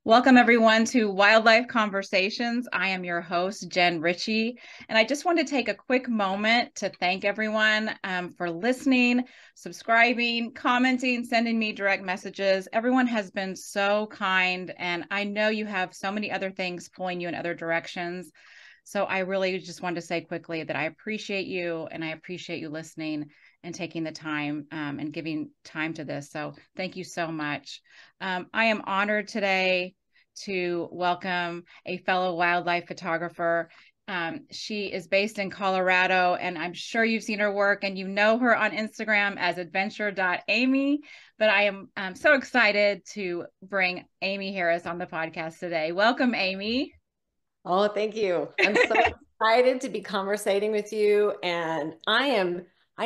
Welcome, everyone, to Wildlife Conversations. I am your host, Jen Ritchie, and I just want to take a quick moment to thank everyone for listening, subscribing, commenting, sending me direct messages. Everyone has been so kind, and I know you have so many other things pulling you in other directions. So I really just wanted to say quickly that I appreciate you, and I appreciate you listening and taking the time and giving time to this. So thank you so much. I am honored today to welcome a fellow wildlife photographer. She is based in Colorado, and I'm sure you've seen her work and you know her on Instagram as adventure.amy. But I am so excited to bring Amy Harris on the podcast today. Welcome, Amy. Oh, thank you. I'm so excited to be conversating with you, and I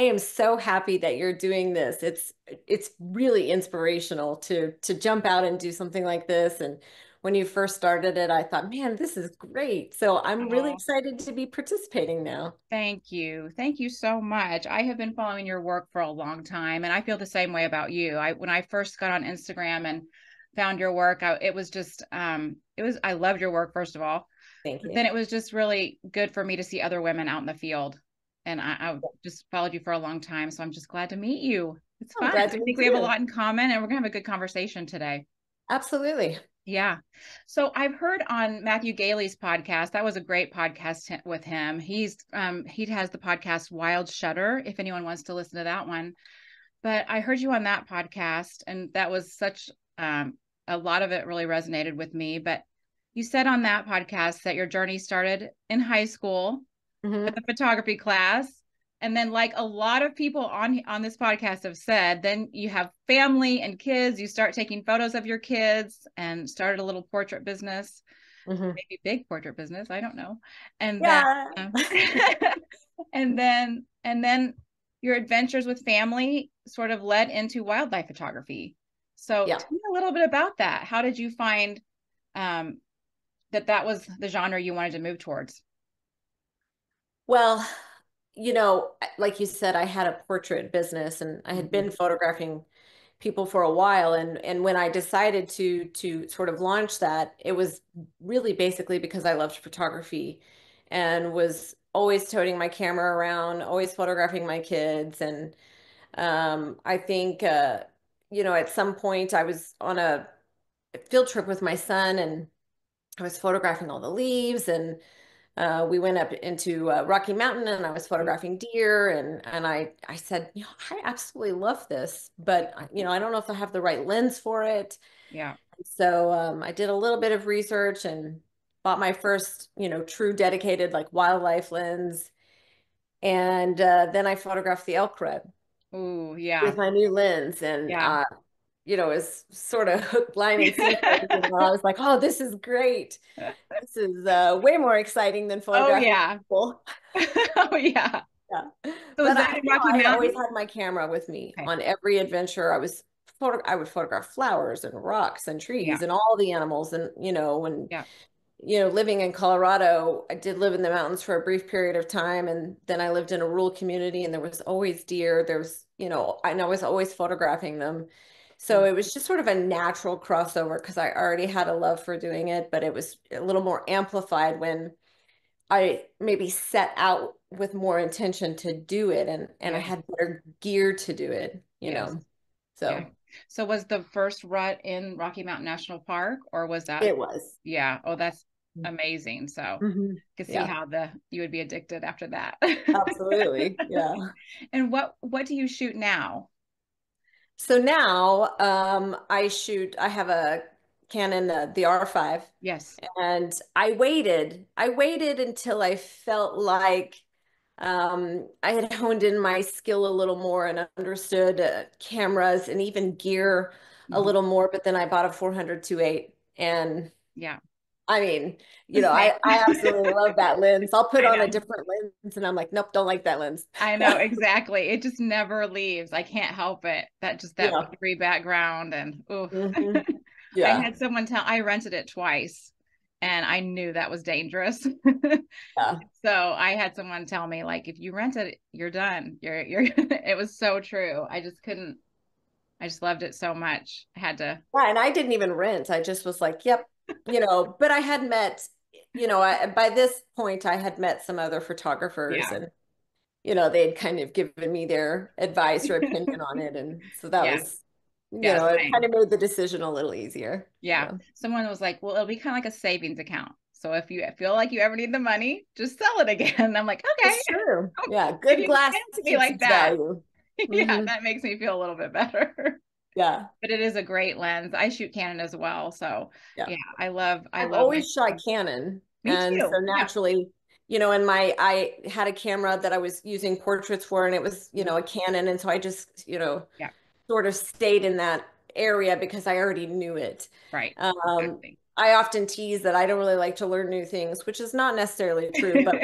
am so happy that you're doing this. It's really inspirational to jump out and do something like this. And when you first started it, I thought, man, this is great. So I'm really Oh, excited to be participating now. thank you. Thank you so much. I have been following your work for a long time, and I feel the same way about you. When I first got on Instagram and found your work, it was just I loved your work, first of all. Thank But you. then it was just really good for me to see other women out in the field. And I just followed you for a long time. So I'm just glad to meet you. It's I'm fun. glad to I think meet we have a you. lot in common and we're going to have a good conversation today. Absolutely. Yeah. So I've heard on Matthew Gailey's podcast, that was a great podcast with him. He has the podcast Wild Shutter, if anyone wants to listen to that one. But I heard you on that podcast, and that was such a lot of it really resonated with me. But you said on that podcast that your journey started in high school with Hmm. a photography class. And then, like a lot of people on this podcast have said, then you have family and kids. You start taking photos of your kids and started a little portrait business, Hmm. maybe big portrait business. I don't know. And then, Yeah. um, and then your adventures with family sort of led into wildlife photography. So Yeah. tell me a little bit about that. How did you find um, that was the genre you wanted to move towards? Well, like you said, I had a portrait business and I had Mhm. been photographing people for a while. And when I decided to sort of launch that, it was really basically because I loved photography and was always toting my camera around, always photographing my kids. And I think at some point I was on a field trip with my son and I was photographing all the leaves and we went up into Rocky Mountain and I was photographing deer and I said, I absolutely love this, but I don't know if I have the right lens for it. Yeah. So I did a little bit of research and bought my first, true dedicated like wildlife lens. And then I photographed the elk rut Oh, yeah. with my new lens and Yeah. it's sort of hook, line, and sinker. I was like, oh, this is great. This is way more exciting than Oh, photographing yeah. people. Oh, yeah. Yeah. So was But that in Rocky I had always Mountain? had my camera with me Okay. on every adventure. I would photograph flowers and rocks and Yeah. trees and all the animals and when Yeah. living in Colorado, I did live in the mountains for a brief period of time and then I lived in a rural community and there was always deer. There was, and I was always photographing them. So Mm. it was just sort of a natural crossover because I already had a love for doing it, but it was a little more amplified when I maybe set out with more intention to do it and I Yeah. had better gear to do it. Yes. Yeah. So So was the first rut in Rocky Mountain National Park, or was that? it was. Yeah. Oh, that's amazing. So Mhm. could see Yeah, how the you would be addicted after that. absolutely. Yeah. And what do you shoot now? So now I have a Canon, the R5, Yes. and I waited until I felt like I had honed in my skill a little more and understood cameras and even gear a Mhm. little more. But then I bought a 400 and Yeah. I mean, The same. I absolutely love that lens. I'll put I on a know. different lens and I'm like, nope, don't like that lens. I know exactly. It just never leaves. I can't help it. That Yeah. blurry background and oof. Hmm. I Yeah. had someone tell I rented it twice and I knew that was dangerous. Yeah. So I had someone tell me like if you rent it, you're done. You're it was so true. I just couldn't. I just loved it so much. I had to, Yeah, and I didn't even rent. I just was like, yep, but I had met, by this point I had met some other photographers yeah, and, they'd kind of given me their advice or opinion on it. And so that yeah, was, yeah, it kind same. of made the decision a little easier. Yeah. So Someone was like, well, it'll be kind of like a savings account. So if you feel like you ever need the money, just sell it again. I'm like, okay, it's true. Yeah. if Good you glass explain it to me keeps like its that, value. yeah, Hmm. that makes me feel a little bit better. Yeah. But it is a great lens. I shoot Canon as well. So Yeah. yeah, I I've love my, always shot Canon. me And so too. Yeah. naturally, and I had a camera that I was using portraits for, and it was, Mhm. a Canon. And so I just, Yeah. sort of stayed in that area because I already knew it. Right. Um, Exactly. I often tease that I don't really like to learn new things, which is not necessarily true, but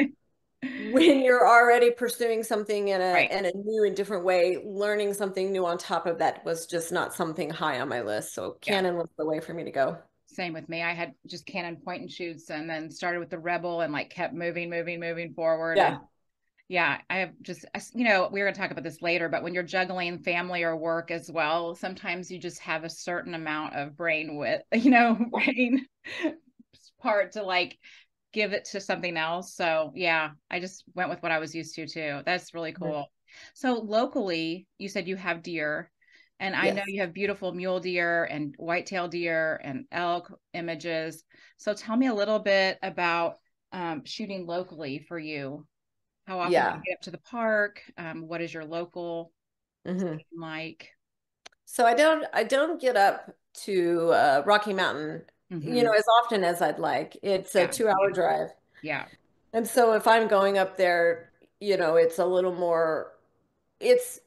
when you're already pursuing something Right. in a new and different way, learning something new on top of that was just not something high on my list. So Yeah. Canon was the way for me to go. Same with me. I had just Canon point and shoots and then started with the Rebel and like kept moving forward. And Yeah. yeah, I have just, we're going to talk about this later, but when you're juggling family or work as well, sometimes you just have a certain amount of brain width, brain part to like give it to something else. So yeah, I just went with what I was used to too. That's really Mhm. cool. So locally, you said you have deer, and I know Yes. you have beautiful mule deer and whitetail deer and elk images. So tell me a little bit about shooting locally for you. How often do you Yeah. get up to the park? What is your local Hmm. scene like? So I don't get up to Rocky Mountain, Hmm. as often as I'd like. It's a Yeah, 2 hour yeah, drive. yeah, And so if I'm going up there, it's a little more, it's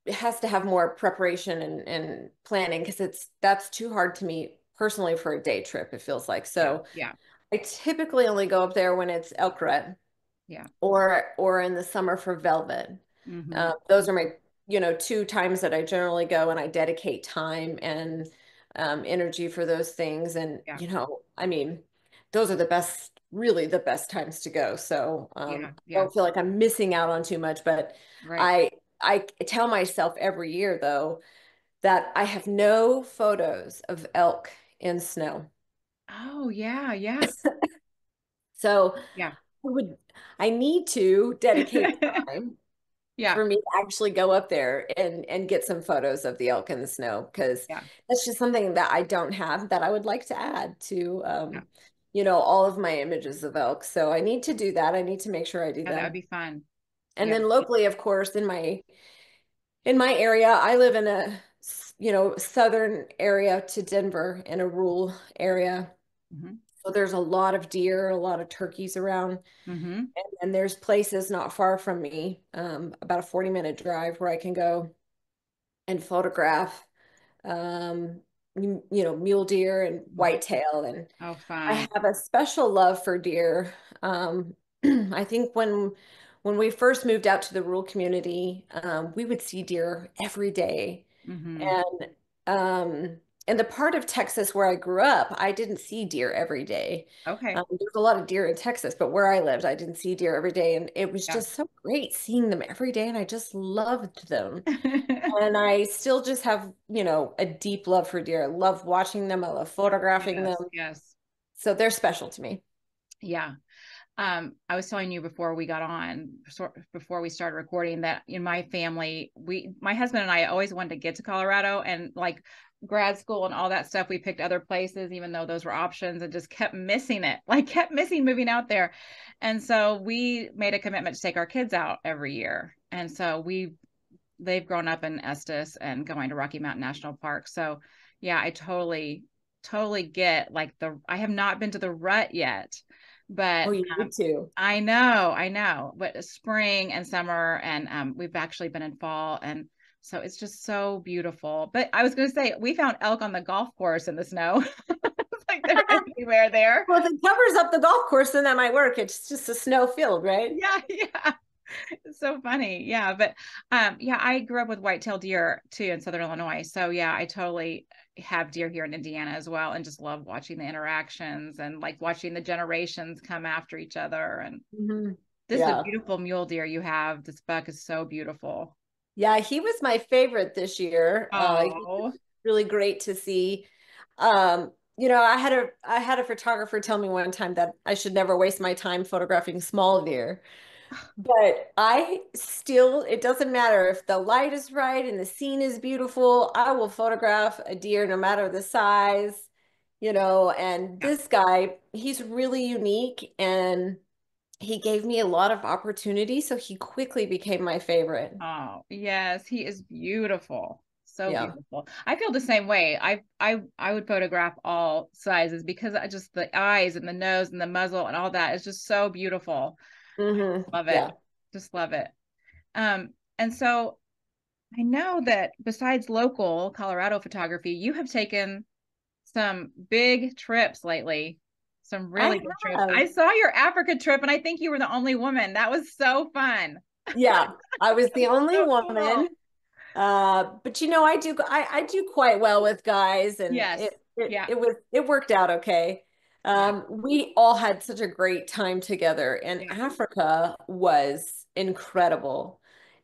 it has to have more preparation and planning because that's too hard to me personally for a day trip, it feels like. yeah, So yeah, I typically only go up there when it's elk rut yeah. or in the summer for velvet. Hmm. Those are my, two times that I generally go and I dedicate time and energy for those things. And, Yeah, I mean, those are really the best times to go. So yeah, I yeah. don't feel like I'm missing out on too much, but Right. I I tell myself every year though that I have no photos of elk in snow. Oh, yeah, yeah, So yeah. I would I need to dedicate time Yeah, for me to actually go up there and get some photos of the elk in the snow because yeah, that's just something that I don't have that I would like to add to yeah. all of my images of elk. So I need to do that. I need to make sure I do Yeah, that would that. be fun. And Yeah. then locally, of course, in my area, I live in a southern area to Denver in a rural area. Hmm. So there's a lot of deer, a lot of turkeys around. Hmm. And there's places not far from me, about a 40-minute drive where I can go and photograph, mule deer and Hmm. whitetail. And Oh, I fun. have a special love for deer. I think when we first moved out to the rural community, we would see deer every day. Hmm. And in the part of Texas where I grew up, I didn't see deer every day. Okay. There's a lot of deer in Texas, but where I lived, I didn't see deer every day. And it was Yeah. just so great seeing them every day. And I just loved them. And I still just have, a deep love for deer. I love watching them. I love photographing them. Yes, yes. So they're special to me. Yeah. I was telling you before we got on, before we started recording, that in my family, my husband and I always wanted to get to Colorado, and like grad school and all that stuff, we picked other places, even though those were options, and just kept missing it, like kept missing moving out there. And so we made a commitment to take our kids out every year. And so they've grown up in Estes and going to Rocky Mountain National Park. So yeah, I totally get like I have not been to the rut yet, Oh, but you need to. I know, but spring and summer, and we've actually been in fall, and so it's just so beautiful. But I was going to say, we found elk on the golf course in the snow. It's like they're everywhere there. Well, if it covers up the golf course, then that might work. It's just a snow field, right? Yeah, yeah. It's so funny. Yeah, but yeah, I grew up with whitetail deer too in Southern Illinois. So yeah, I totally have deer here in Indiana as well, and just love watching the interactions and like watching the generations come after each other. And Hmm. this is a Yeah. beautiful mule deer you have. This buck is so beautiful. Yeah, he was my favorite this year. He was Oh, really great to see. I had a photographer tell me one time that I should never waste my time photographing small deer. But I still, it doesn't matter if the light is right and the scene is beautiful, I will photograph a deer no matter the size, and yeah. this guy, he's really unique and he gave me a lot of opportunity, so he quickly became my favorite. Oh, yes, he is beautiful. So Yeah. beautiful. I feel the same way. I would photograph all sizes because I just the eyes and the nose and the muzzle and all that is just so beautiful. Love it. Yeah. Just love it. And so I know that besides local Colorado photography, you have taken some big trips lately. Some I really big trips. have. I saw your Africa trip and I think you were the only woman. That was so fun. Yeah. I was the only So cool. woman. But I do quite well with guys, and Yes. Yeah. it worked out okay. Yeah. We all had such a great time together, and Yeah. Africa was incredible.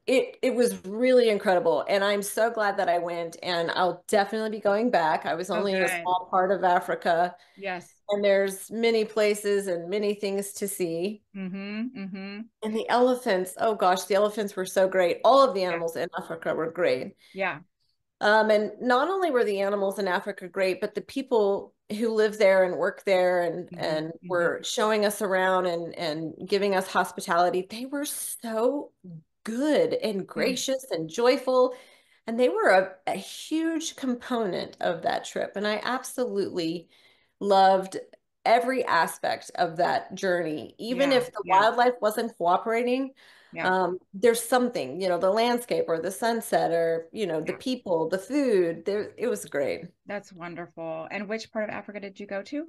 It was really incredible, and I'm so glad that I went, and I'll definitely be going back. I was Oh, only a good. small part of Africa, Yes. and there's many places and many things to see. Mm-hmm. Mm-hmm. And the elephants, oh gosh, the elephants were so great. All of the Yeah. animals in Africa were great. Yeah. And not only were the animals in Africa great, but the people who live there and work there and Mm-hmm. and Mm-hmm. were showing us around and giving us hospitality, they were so good and Mm. gracious and joyful. And they were a huge component of that trip. And I absolutely loved every aspect of that journey. Even Yeah. if the Yeah. wildlife wasn't cooperating, Yeah. there's something, the landscape or the sunset or, the Yeah. people, the food. It was great. That's wonderful. And which part of Africa did you go to?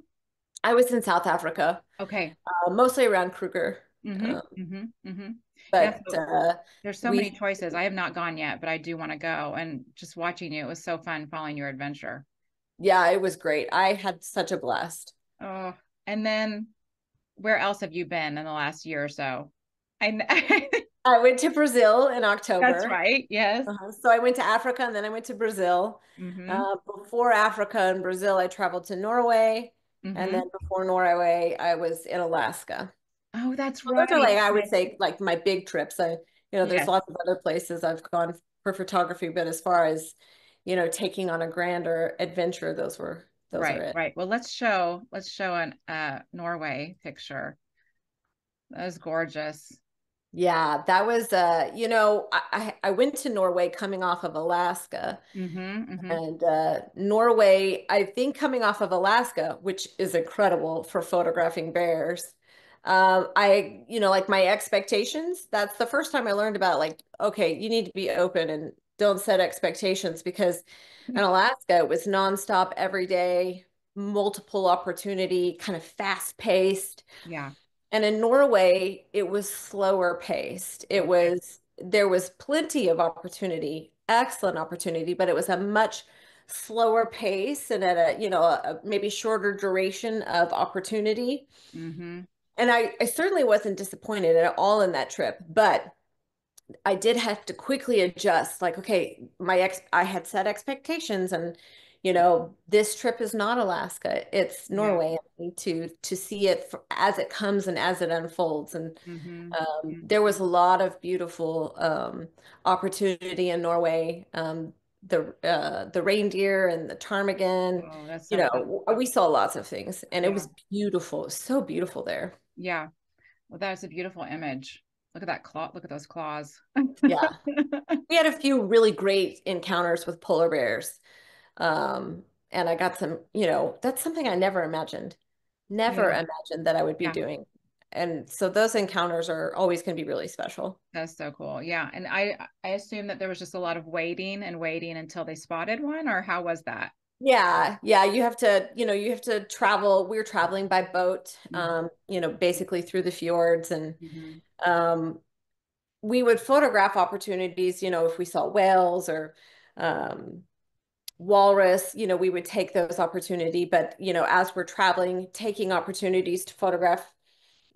I was in South Africa, Okay. mostly around Kruger. Mm-hmm. Um, Mm-hmm. Mm-hmm. Yeah. but So there's so many we choices. I have not gone yet, but I do want to go. And just watching you, it was so fun following your adventure. Yeah, it was great. I had such a blast. Oh, and then where else have you been in the last year or so? I went to Brazil in That's October. right. Yes. So I went to Africa and then I went to Brazil. Mm-hmm. Before Africa and Brazil, I traveled to Norway. And then Mm-hmm. before Norway, I was in Alaska. Oh, that's Well, those are right. like, I would Okay. say, like my big trips. There's Yes. lots of other places I've gone for photography, but as far as, taking on a grander adventure, those are Right, it. right. Well, let's show an Norway picture. That was gorgeous. Yeah, that was I went to Norway coming off of Alaska. Mm-hmm. Mm-hmm. And Norway, I think coming off of Alaska, which is incredible for photographing bears. Like my expectations, that's the first time I learned about like, okay, you need to be open and don't set expectations because in Alaska, it was nonstop every day, multiple opportunity, kind of fast paced. Yeah. And in Norway, it was slower paced. Okay. There was plenty of opportunity, excellent opportunity, but it was a much slower pace and at a maybe shorter duration of opportunity. Mm-hmm. And I certainly wasn't disappointed at all in that trip, but I did have to quickly adjust. Like, okay, I had set expectations, and this trip is not Alaska; it's Yeah. Norway. I need to see it as it comes and as it unfolds. And Mm-hmm. there was a lot of beautiful opportunity in Norway. The reindeer and the ptarmigan. Oh, that's so fun. We saw lots of things, and it Yeah. was beautiful. It was so beautiful there. Yeah. Well, that's a beautiful image. Look at that claw. Look at those claws. Yeah. We had a few really great encounters with polar bears. And I got that's something I never Yeah. imagined that I would be Yeah. doing. And so those encounters are always going to be really special. That's so cool. Yeah. And I assume that there was just a lot of waiting and waiting until they spotted one, or how was that? Yeah, yeah, you have to travel. We were traveling by boat, basically through the fjords and Mm-hmm. um we would photograph opportunities, if we saw whales or um walrus, we would take those opportunity. But, as we're traveling, taking opportunities to photograph,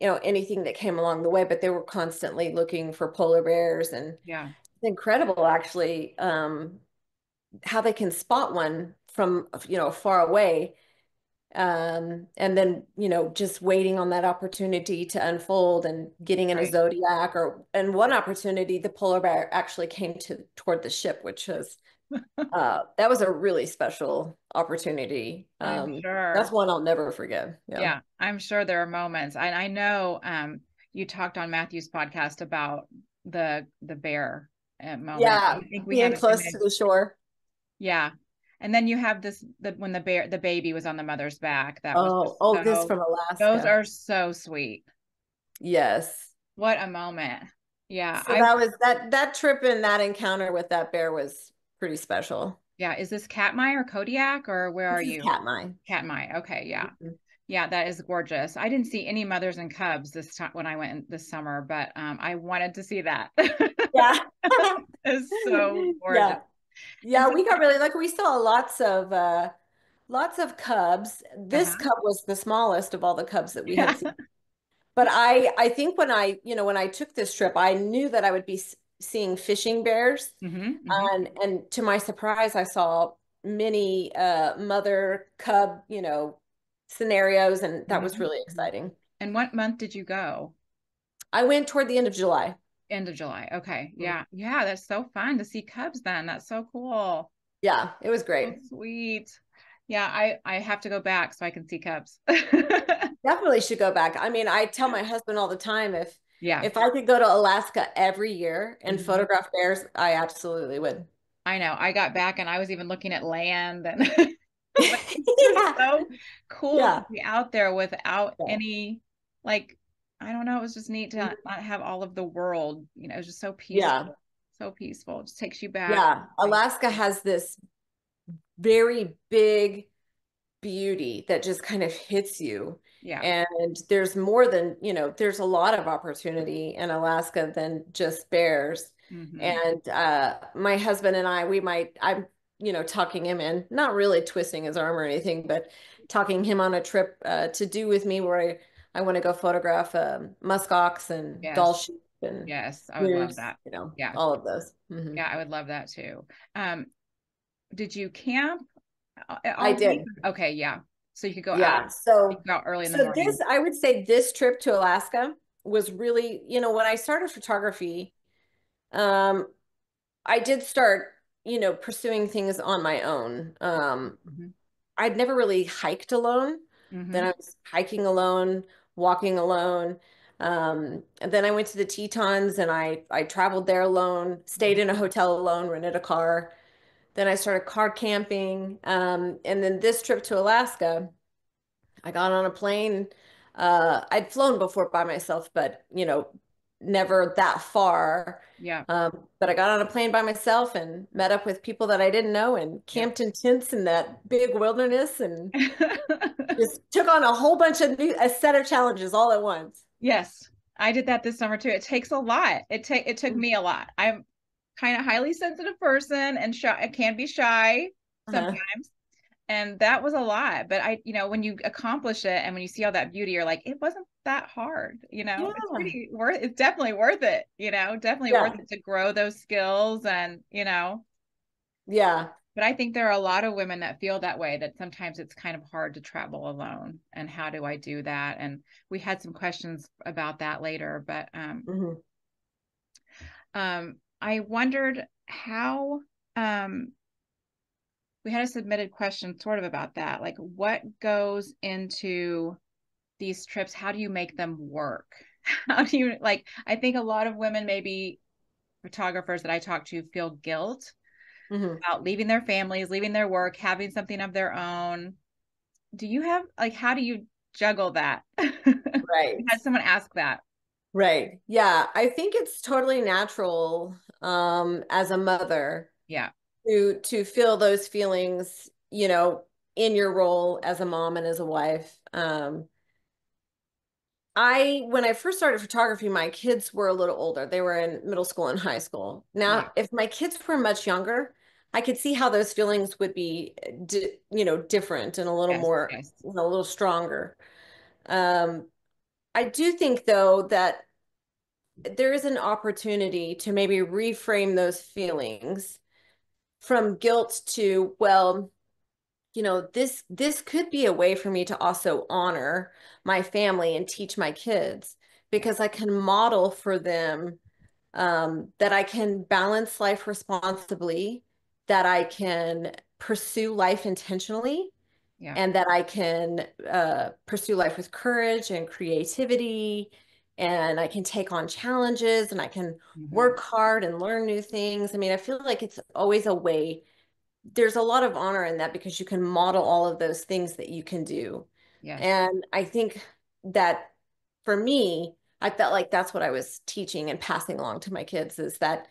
anything that came along the way. But they were constantly looking for polar bears and Yeah. incredible, actually, how they can spot one from, far away. And then, just waiting on that opportunity to unfold and getting in a Right. zodiac and one opportunity, the polar bear actually came toward the ship, which was, that was a really special opportunity. I'm That's sure. one I'll never forget. Yeah. Yeah, I'm sure there are moments. And I know you talked on Matthew's podcast about the bear moment. Yeah. I think we Being have it close to image. the shore. Yeah. And then you have this when the baby was on the mother's back. That was Oh, just oh, this so from those Alaska. are so sweet. Yes. What a moment. Yeah, So that trip and that encounter with that bear was pretty special. yeah, is this Katmai or Kodiak or where are This is you? Katmai. Katmai. Okay, yeah. Mhm. Yeah, that is gorgeous. I didn't see any mothers and cubs this time when I went this summer, but I wanted to see that. Yeah. It's so gorgeous. Yeah. And Yeah, so, we got really lucky. We saw lots of cubs. This uh-huh. cub was the smallest of all the cubs that we Yeah. had seen. But I think when I took this trip, I knew that I would be seeing fishing bears. Hmm. And to my surprise, I saw many mother cub, scenarios, and that was Hmm. really exciting. And what month did you go? I went toward the end of July. End of July. Okay. Mhm. Yeah. Yeah, that's so fun to see cubs then. That's so cool. Yeah, it was So great. sweet. Yeah, I have to go back so I can see cubs. Definitely should go back. I mean, I tell my husband all the time Yeah. if I could go to Alaska every year and Hmm. photograph bears, I absolutely would. I know. I got back and I was even looking at land and I was like, it's just Yeah. so cool to Yeah. be out there without Yeah. any like I don't know, it was just neat to Mhm. not have all of the world, it was just so peaceful. Yeah. So peaceful. It just takes you back. Yeah. Alaska has this very big beauty that just kind of hits you. Yeah. And there's more than, there's a lot of opportunity in Alaska than just bears. Hmm. And my husband and I'm, talking him in, not really twisting his arm or anything, but talking him on a trip to do with me where I want to go photograph muskox and Dall Yes. sheep and Yes. I would love moose, that. Yeah. all of those. Hmm. Yeah, I would love that too. Um, did you camp I all week? did. Okay, yeah. So you could go out, Yeah. you So, could go out early in the so morning. this, I would say this trip to Alaska was really, when I started photography, um, I did start, pursuing things on my own. Hmm. I'd never really hiked alone. Then Hmm. I was hiking alone, walking alone. And then I went to the Tetons and I traveled there alone, stayed in a hotel alone, rented a car. Then I started car camping. And then this trip to Alaska, I got on a plane. I'd flown before by myself, but never that far. Yeah. But I got on a plane by myself and met up with people that I didn't know and Yeah. camped in tents in that big wilderness and just took on a whole bunch of a set of challenges all at once. Yes, I did that this summer too. It takes a lot. It took me a lot. I'm kind of highly sensitive person and shy. I can be shy Uh-huh. sometimes, and that was a lot. But when you accomplish it and when you see all that beauty, you're like, it wasn't that hard. It's Yeah. pretty worth. It's definitely worth it. Definitely worth Yeah. it to grow those skills and. Yeah. But I think there are a lot of women that feel that way, that sometimes it's kind of hard to travel alone. And how do I do that? And we had some questions about that later, but Hmm. I wondered how we had a submitted question sort of about that. Like what goes into these trips? How do you make them work? How do you like, I think a lot of women, maybe photographers that I talk to, feel guilt Hmm. about leaving their families, leaving their work, having something of their own. Do you have like how do you juggle that? I Right. had someone ask that. Right. Yeah. I think it's totally natural as a mother Yeah. to feel those feelings, in your role as a mom and as a wife. When I first started photography, my kids were a little older. They were in middle school and high school. Yeah. Now, if my kids were much younger, I could see how those feelings would be, different and a little Yes. more, Yes. a little stronger. Um, I do think though that there is an opportunity to maybe reframe those feelings from guilt to, well, this could be a way for me to also honor my family and teach my kids Yeah. because I can model for them that I can balance life responsibly, that I can pursue life intentionally, Yeah. and that I can pursue life with courage and creativity, and I can take on challenges and I can Hmm. work hard and learn new things. I mean, I feel like it's always a way. There's a lot of honor in that because you can model all of those things that you can do. Yes. And I think that for me, I felt like that's what I was teaching and passing along to my kids is that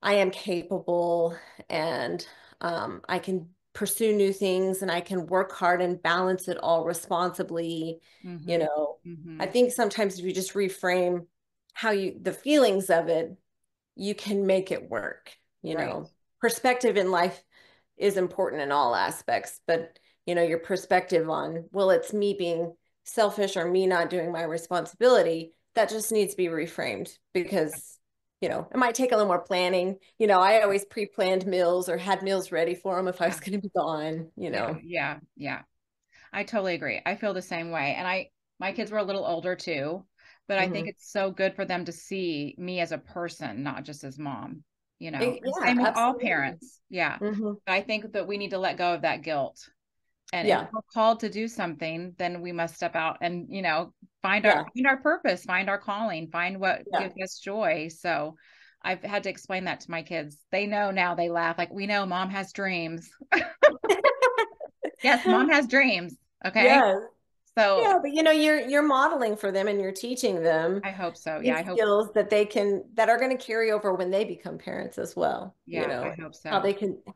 I am capable and I can pursue new things and I can work hard and balance it all responsibly. You Hmm. know, I Hmm. think sometimes if you just reframe the feelings of it, you can make it work. Right. Perspective in life is important in all aspects, but your perspective on, well, it's me being selfish or me not doing my responsibility, that just needs to be reframed because, it might take a little more planning. I always pre-planned meals or had meals ready for them if I Yeah. was going to be gone. Yeah. Yeah. Yeah. I totally agree. I feel the same way. And my kids were a little older too, but I think Hmm. it's so good for them to see me as a person, not just as mom, and Yeah, same with all absolutely. parents. Yeah. Hmm. I think that we need to let go of that guilt. And if Yeah, we're called to do something, then we must step out and, yeah, find our purpose, find our calling, find what yeah. gives us joy. So I've had to explain that to my kids. They know now, they laugh like, we know mom has dreams. Yes, mom has dreams. Okay. Yeah. So Yeah, but you're modeling for them and you're teaching them I hope so. Yeah, these I hope. skills that are going to carry over when they become parents as well. Yeah, I hope How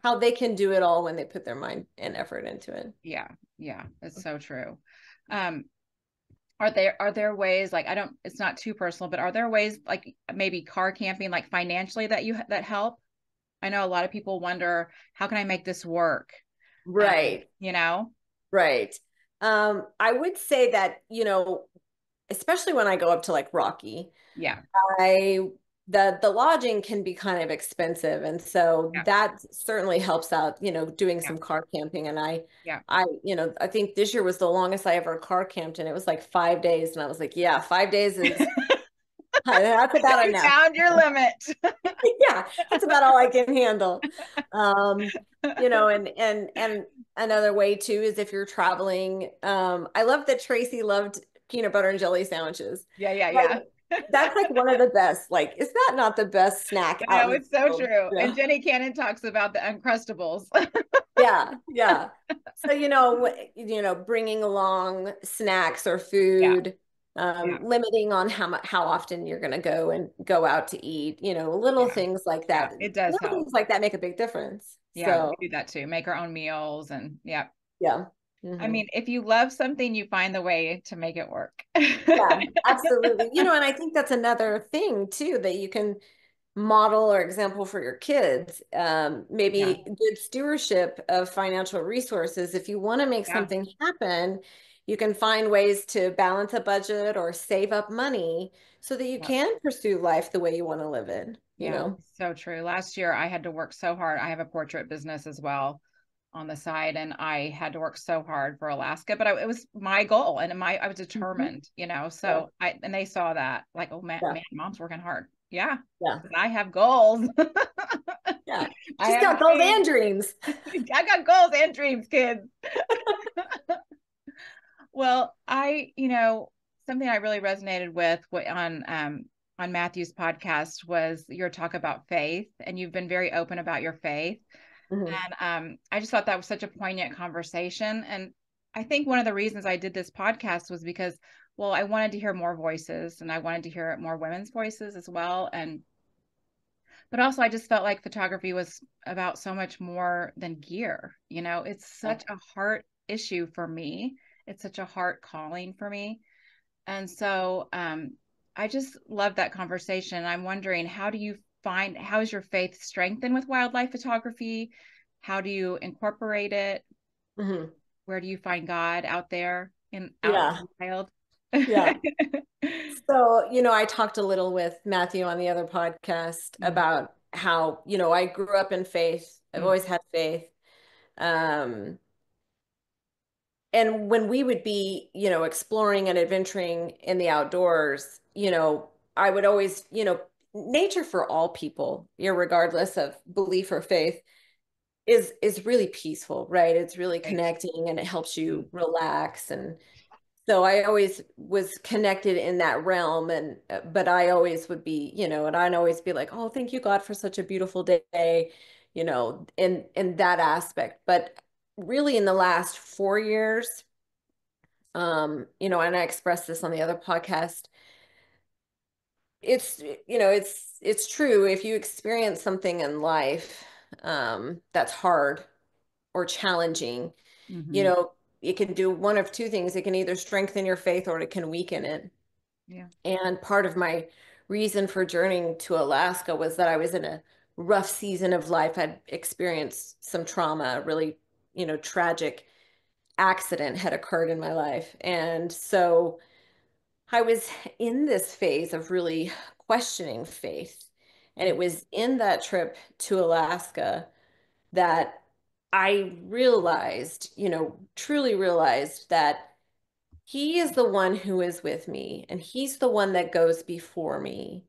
so. they can do it all when they put their mind and effort into it. Yeah, yeah, it's so true. Um, are there ways, like, I don't, it's not too personal, but are there ways like maybe car camping, like financially, that help? I know a lot of people wonder, how can I make this work? Right, You know? right. I would say that, especially when I go up to like Rocky, Yeah, I the lodging can be kind of expensive, and so yeah, that certainly helps out, doing yeah, some car camping. And I yeah. I I think this year was the longest I ever car camped, and it was like 5 days, and I was like, yeah, 5 days is that's about You enough. found your limit. Yeah, that's about all I can handle. Um, and another way too is if you're traveling. I love that Tracy loved peanut butter and jelly sandwiches. Yeah, yeah, Like yeah. that's like one of the best. Like, is that not the best snack I out know, in the it's so world? true. And Yeah. Jenny Cannon talks about the Uncrustables. Yeah, yeah. So, bringing along snacks or Yeah, food, yeah, limiting on how often you're going to go out to eat, little yeah, things like yeah. that. It does Little help. things like that make a big difference. Yeah, So, we do that too. Make our own meals and yeah. yeah. I Hmm. mean, if you love something, you find the way to make it work. Yeah, absolutely. And I think that's another thing too that you can model or example for your kids. Yeah, Maybe good stewardship of financial resources. If you want to make yeah, something happen, you can find ways to balance a budget or save up money so that you yeah, can pursue life the way you want to live it, you yeah. know? So true. Last year, I had to work so hard. I have a portrait business as well on the side, and I had to work so hard for Alaska, but it was my goal, and I was Mhm. determined, Yeah, so and they saw that, like, oh man, yeah, man, mom's working hard. Yeah, yeah, I have goals. yeah. I She's have got goals dreams. and dreams. I got goals and dreams, kids. Well, something I really resonated with on Matthew's podcast was your talk about faith, and you've been very open about your faith. Mhm. And I just thought that was such a poignant conversation. And I think one of the reasons I did this podcast was because, well, I wanted to hear more voices, and I wanted to hear more women's voices as well. But also I just felt like photography was about so much more than gear. It's Yeah. such a heart issue for me. It's such a heart calling for me. And so I just love that conversation. I'm wondering, how is your faith strengthened with wildlife photography? How do you incorporate it? Mhm. Where do you find God out there out in Yeah. the wild? Yeah. So, I talked a little with Matthew on the other podcast Mm, about how, I grew up in faith. I've mm, always had faith. Um, and when we would be, exploring and adventuring in the outdoors, I would always, nature for all people, regardless of belief or faith, is really peaceful, right? It's really right. connecting and it helps Mm, you relax. And so I always was connected in that realm. And but I always would be, and I'd always be like, oh, thank you, God, for such a beautiful day, in that aspect. But really in the last 4 years, and I expressed this on the other podcast, it's, it's true. If you experience something in life, that's hard or challenging, you hmm. know, it can do one of two things. It can either strengthen your faith or it can weaken it. Yeah. And part of my reason for journeying to Alaska was that I was in a rough season of life. I'd experienced some trauma, a really, tragic accident had occurred in my life. And so I was in this phase of really questioning faith. And it Mm, was in that trip to Alaska that I realized, truly realized that he is the one who is with me, and he's the one that goes before me.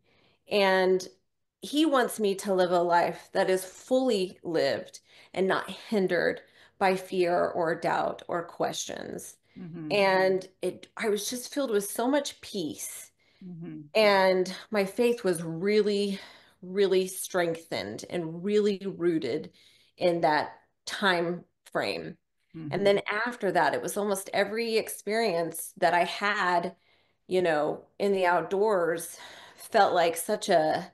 And he wants me to live a life that is fully lived and not hindered by fear or doubt or questions. hmm. And I was just filled with so much peace. Hmm. And my faith was really, really strengthened and really rooted in that time frame. And Hmm. then after that, it was almost every experience that I had, in the outdoors felt like such a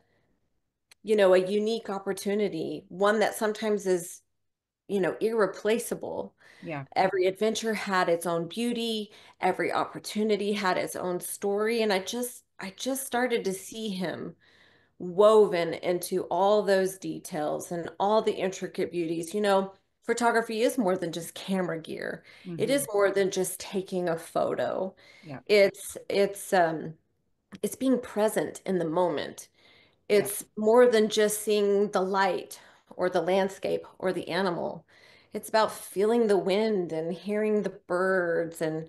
unique opportunity, one that sometimes is, irreplaceable. Yeah. Every adventure had its own beauty, every opportunity had its own story, and I just started to see him woven into all those details and all the intricate beauties. Photography is more than just camera gear. It is Hmm. more than just taking a photo. Yeah. It's being present in the moment. Yeah. It's more than just seeing the light or the landscape or the animal. It's about feeling the wind and hearing the birds and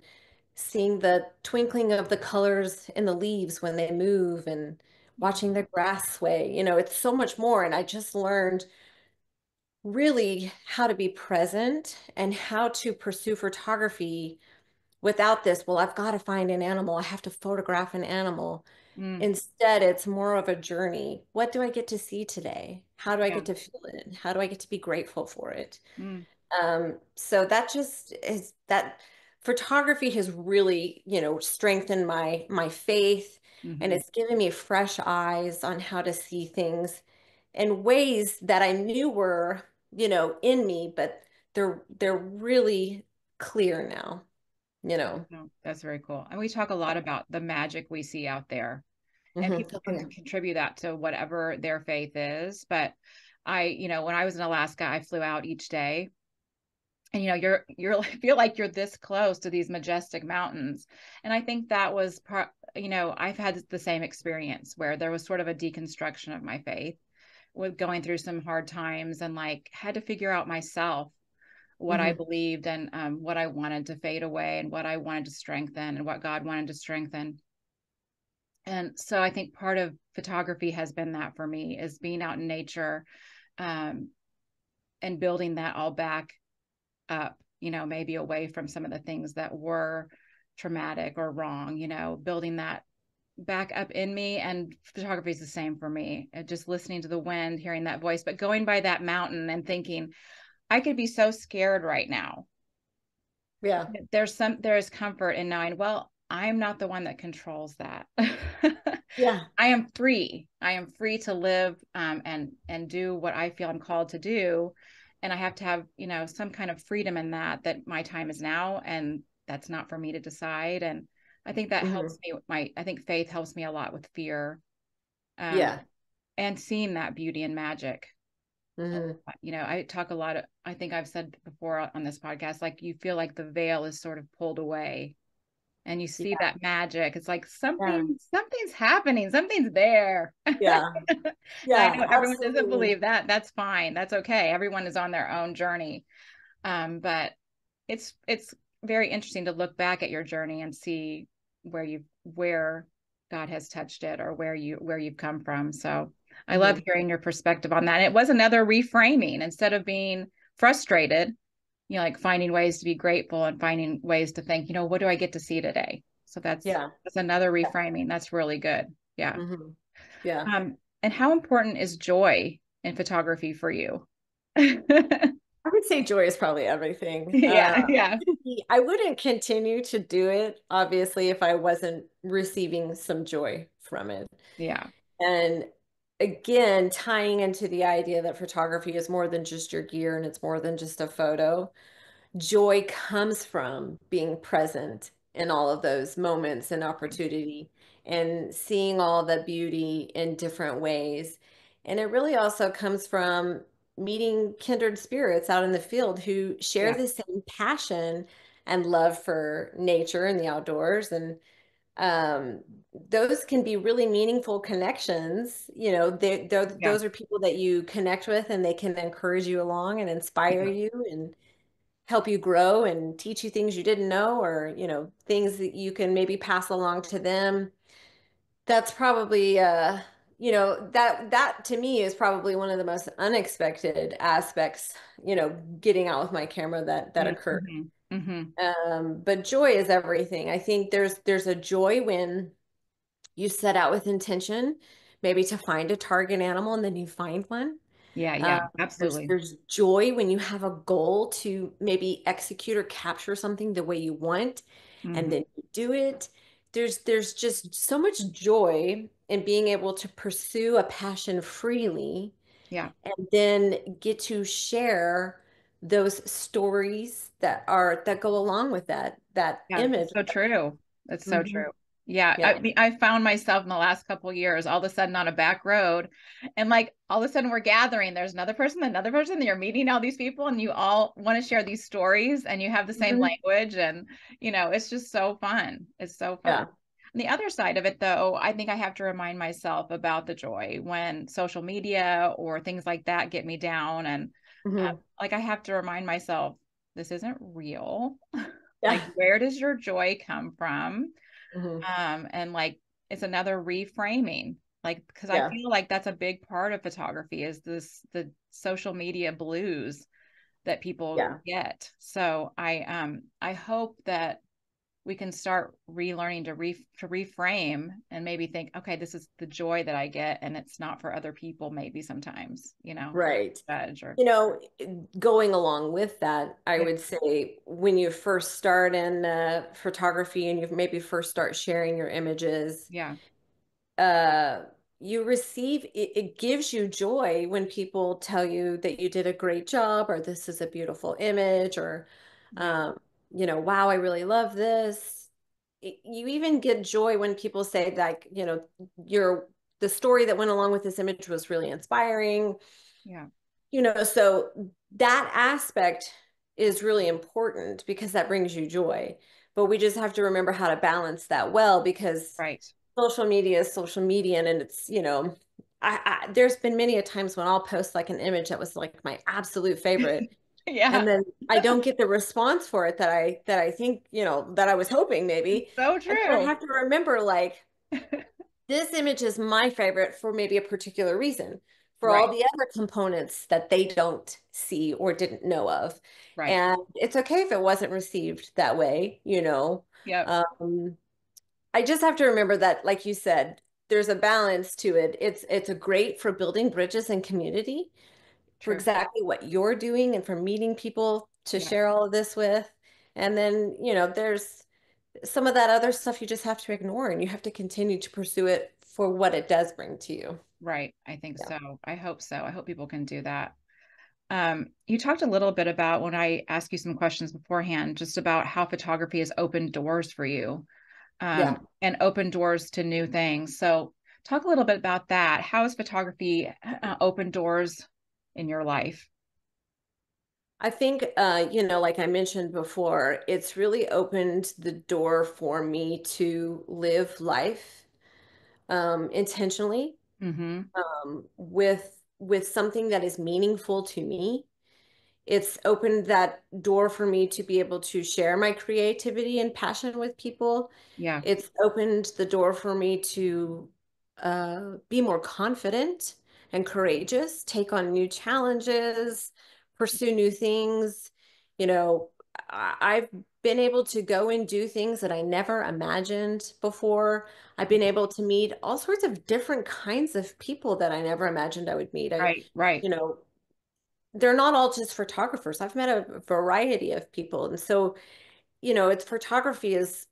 seeing the twinkling of the colors in the leaves when they move and Yeah. watching the grass sway. It's so much more. And I just learned really how to be present and how to pursue photography without this. Well, I've got to find an animal. I have to photograph an animal. Mm, Instead, it's more of a journey. What do I get to see today? How do I yeah. get to feel it? How do I get to be grateful for it? Mm, So that just is that photography has really, strengthened my faith, and hmm. it's given me fresh eyes on how to see things in ways that I knew were, in me, but they're really clear now, you know. No, that's very cool. And we talk a lot about the magic we see out there, and Hmm. people Oh, can yeah. contribute that to whatever their faith is. But when I was in Alaska, I flew out each day, and you're feel like you're this close to these majestic mountains. And I think that was part, I've had the same experience where there was sort of a deconstruction of my faith with going through some hard times, and like had to figure out myself what I Hmm. believed, and what I wanted to fade away and what I wanted to strengthen and what God wanted to strengthen. And so I think part of photography has been that for me, is being out in nature, um, and building that all back up, maybe away from some of the things that were traumatic or wrong, building that back up in me. And photography is the same for me. Just listening to the wind, hearing that voice, but going by that mountain and thinking, I could be so scared right now. Yeah. There is comfort in knowing, well, I'm not the one that controls that. Yeah. I am free. I am free to live, and do what I feel I'm called to do. And I have to have, some kind of freedom in that my time is now, and that's not for me to decide. And I think that helps Hmm. me with I think faith helps me a lot with fear, um, Yeah. and seeing that beauty and magic. Hmm. I talk a lot I think I've said before on this podcast, like you feel like the veil is sort of pulled away, and you Yeah. see that magic. It's like Yeah. something's happening, something's there. Yeah. And I Yeah, know everyone doesn't absolutely. believe that. That's fine. That's okay. Everyone is on their own journey. But it's very interesting to look back at your journey and see where God has touched it, or where you've come from. So I love Hmm. hearing your perspective on that. It was another reframing. Instead of being frustrated, like finding ways to be grateful and finding ways to think, what do I get to see today? So Yeah. that's another Yeah. reframing. That's really good. Yeah. Hmm. Yeah. And how important is joy in photography for you? I would say joy is probably everything. Yeah, yeah, I wouldn't continue to do it, obviously, if I wasn't receiving some joy from it. yeah, And again, tying into the idea that photography is more than just your gear and it's more than just a photo. Joy comes from being present in all of those moments and opportunity and seeing all the beauty in different ways. And it really also comes from meeting kindred spirits out in the field who share yeah, the same passion and love for nature and the outdoors. And um, those can be really meaningful connections. yeah, Those are people that you connect with and they can encourage you along and inspire yeah, you and help you grow and teach you things you didn't know, or things that you can maybe pass along to them. That's probably that to me is probably one of the most unexpected aspects, getting out with my camera that occurred. mm-hmm, mm-hmm. But joy is everything. I think there's a joy when you set out with intention, maybe to find a target animal, and then you find one. Yeah, uh, yeah, there's absolutely. there's joy when you have a goal to maybe execute or capture something the way you want, and Mm-hmm. then you do it. There's just so much joy in being able to pursue a passion freely Yeah, and then get to share those stories that go along with that yeah, image. it's so true. It's so Hmm. true. Yeah, Yeah. I found myself in the last couple of years all of a sudden on a back road, and like all of a sudden we're gathering. There's another person, and you're meeting all these people, and you all want to share these stories, and you have the same Mhm. language, and it's just so fun. It's so fun. Yeah. On the other side of it, though, I think I have to remind myself about the joy when social media or things like that get me down, and Hmm. like I have to remind myself this isn't real. Like, Yeah. where does your joy come from? Hmm. And like it's another reframing. Like, because I Yeah. feel like that's a big part of photography is the social media blues that people Yeah. get. So I hope that we can start relearning to reframe and maybe think, okay, this is the joy that I get, and it's not for other people. Maybe sometimes, Right. judge or You know, going along with that, I yeah, would say when you first start in photography and you maybe first start sharing your images, yeah, uh, you receive it gives you joy when people tell you that you did a great job or this is a beautiful image or, yeah, um, wow, I really love this. You even get joy when people say like, your the story that went along with this image was really inspiring. yeah, So that aspect is really important because that brings you joy. But we just have to remember how to balance that well because right. social media is social media and it's, there's been many a times when I'll post like an image that was like my absolute favorite Yeah, and then I don't get the response for it that I think, that I was hoping maybe. so And then I true. have to remember like this image is my favorite for maybe a particular reason, for all Right, the other components that they don't see or didn't know of. right. And it's okay if it wasn't received that way. Yep, Um, I just have to remember that, like you said, there's a balance to it. It's a great for building bridges and community for true. exactly what you're doing and for meeting people to Yeah, share all of this with. And then, there's some of that other stuff you just have to ignore and you have to continue to pursue it for what it does bring to you. right. I think Yeah. so. I hope so. I hope people can do that. You talked a little bit about when I asked you some questions beforehand, just about how photography has opened doors for you, Yeah. and opened doors to new things. So, talk a little bit about that. How has photography opened doors in your life? I think, like I mentioned before, it's really opened the door for me to live life intentionally, Mm-hmm. with something that is meaningful to me. It's opened that door for me to be able to share my creativity and passion with people. Yeah. It's opened the door for me to be more confident and courageous, take on new challenges, pursue new things. You know, I've been able to go and do things that I never imagined before. I've been able to meet all sorts of different kinds of people that I never imagined I would meet. Right. Right. You know, they're not all just photographers. I've met a variety of people. And so, it's photography is,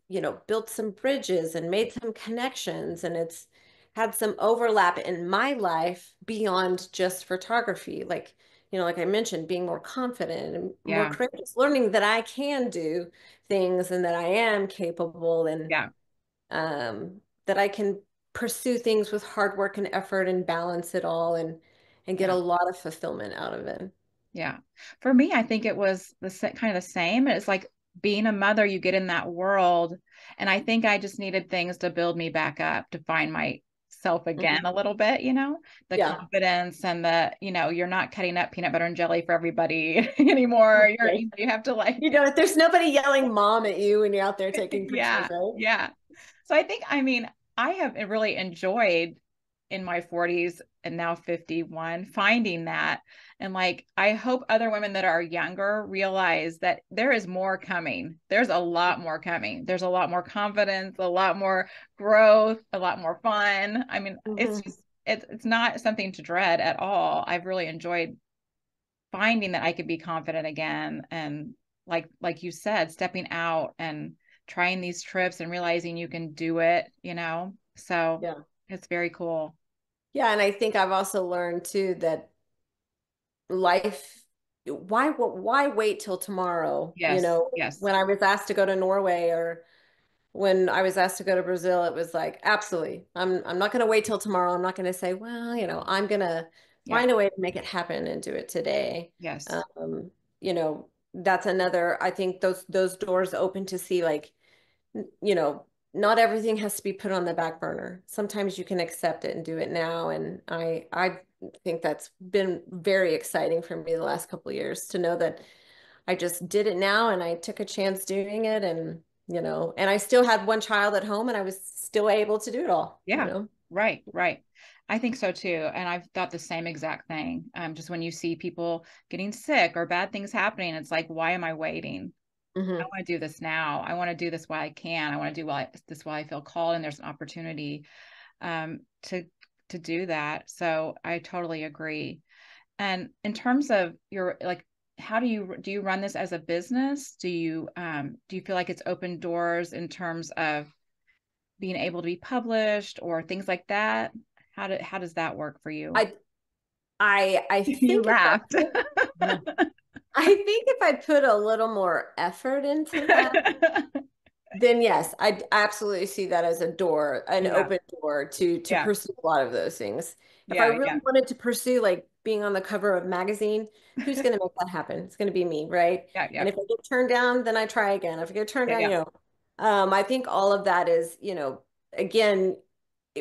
built some bridges and made some connections, and it's had some overlap in my life beyond just photography. Like I mentioned, being more confident and more Yeah. courageous, learning that I can do things and that I am capable, and Yeah. that I can pursue things with hard work and effort and balance it all, and get a Yeah. lot of fulfillment out of it. Yeah. For me, I think it was kind of the same. It's like being a mother, you get in that world. And I think I just needed things to build me back up to find myself again Mhm. a little bit, the Yeah. confidence and you're not cutting up peanut butter and jelly for everybody anymore. Okay. You have to There's nobody yelling mom at you when you're out there taking pictures, yeah, right? yeah. So I mean, I have really enjoyed in my 40s and now 51 finding that. And I hope other women that are younger realize that there is more coming. There's a lot more coming. There's a lot more confidence, a lot more growth, a lot more fun. I mean, it's Hmm. just, it's not something to dread at all. I've really enjoyed finding that I could be confident again. And like you said, stepping out and trying these trips and realizing you can do it. So Yeah. it's very cool. Yeah, and I think I've also learned too that life, why wait till tomorrow? Yes, yes, When I was asked to go to Norway, or when I was asked to go to Brazil, it was like, absolutely. I'm not going to wait till tomorrow. I'm not going to say, well, I'm going to yeah, find a way to make it happen and do it today. yes, That's another, I think those doors open to see, like, you know, not everything has to be put on the back burner. Sometimes you can accept it and do it now. And I think that's been very exciting for me the last couple of years, to know that I just did it now and I took a chance doing it, and I still had one child at home and I was still able to do it all. yeah, right, right. I think so too. And I've thought the same exact thing. Just when you see people getting sick or bad things happening, it's like, why am I waiting? I Hmm. want to do this now. I want to do this while I can. I want to do this while I feel called and there's an opportunity um, to to do that. So I totally agree. And in terms of your how do you run this as a business? Do you feel like it's opened doors in terms of being able to be published or things like that? How does that work for you? I I You think if I laughed. put, yeah, I think if I put a little more effort into that, then yes, I absolutely see that as a door, an Yeah, open door to yeah, pursue a lot of those things. If I yeah, really yeah, wanted to pursue, like, being on the cover of a magazine, who's going to make that happen? It's going to be me, right? yeah, And yeah, if I get turned down, then I try again. If I get turned yeah, down, yeah, I think all of that is, again,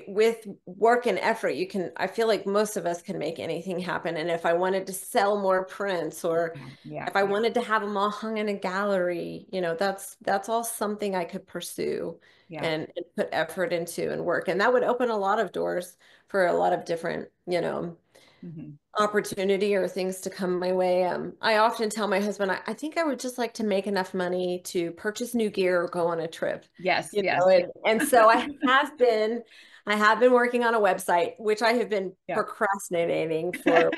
with work and effort, I feel like most of us can make anything happen. And if I wanted to sell more prints, or yeah, yeah, if I wanted to have them all hung in a gallery, that's all something I could pursue, yeah. and put effort into and work. And that would open a lot of doors for a lot of different, Hmm. opportunity or things to come my way. I often tell my husband, I think I would just like to make enough money to purchase new gear or go on a trip, Yes, yes, and so I have been working on a website, which I have been yeah. procrastinating for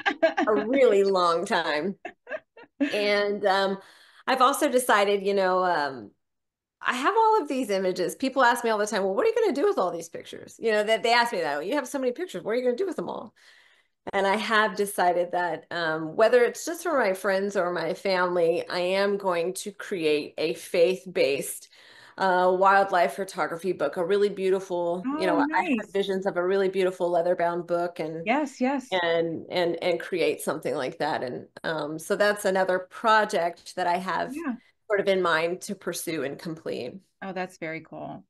a really long time. And I've also decided, I have all of these images. People ask me all the time, well, what are you going to do with all these pictures? That they ask me that. You have so many pictures. What are you going to do with them all? And I have decided that, whether it's just for my friends or my family, I am going to create a faith-based wildlife photography book, a really beautiful, Oh, I had nice. visions of a really beautiful leather bound book Yes, yes. and create something like that. And so that's another project that I have Yeah. sort of in mind to pursue and complete. Oh, that's very cool.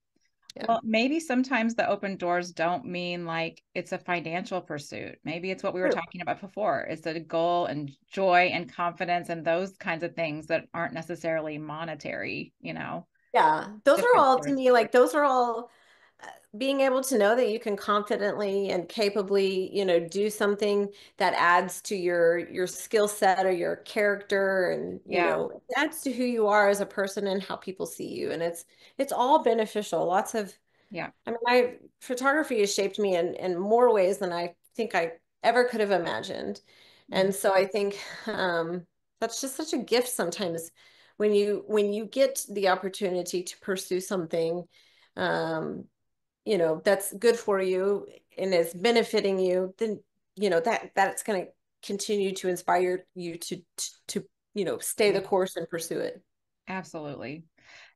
Yeah. Well, maybe sometimes the open doors don't mean like it's a financial pursuit. Maybe it's what we were True. talking about before. It's a goal and joy and confidence and those kinds of things that aren't necessarily monetary, Yeah. Those are different all to stories. me like those are all being able to know that you can confidently and capably, do something that adds to your skill set or your character and, Yeah. it adds to who you are as a person and how people see you. And it's all beneficial. Lots of Yeah. I mean, photography has shaped me in more ways than I think I ever could have imagined. Mhm. And so I think that's just such a gift sometimes when you get the opportunity to pursue something um, that's good for you and is benefiting you, then that's going to continue to inspire you to stay Yeah, the course and pursue it. absolutely.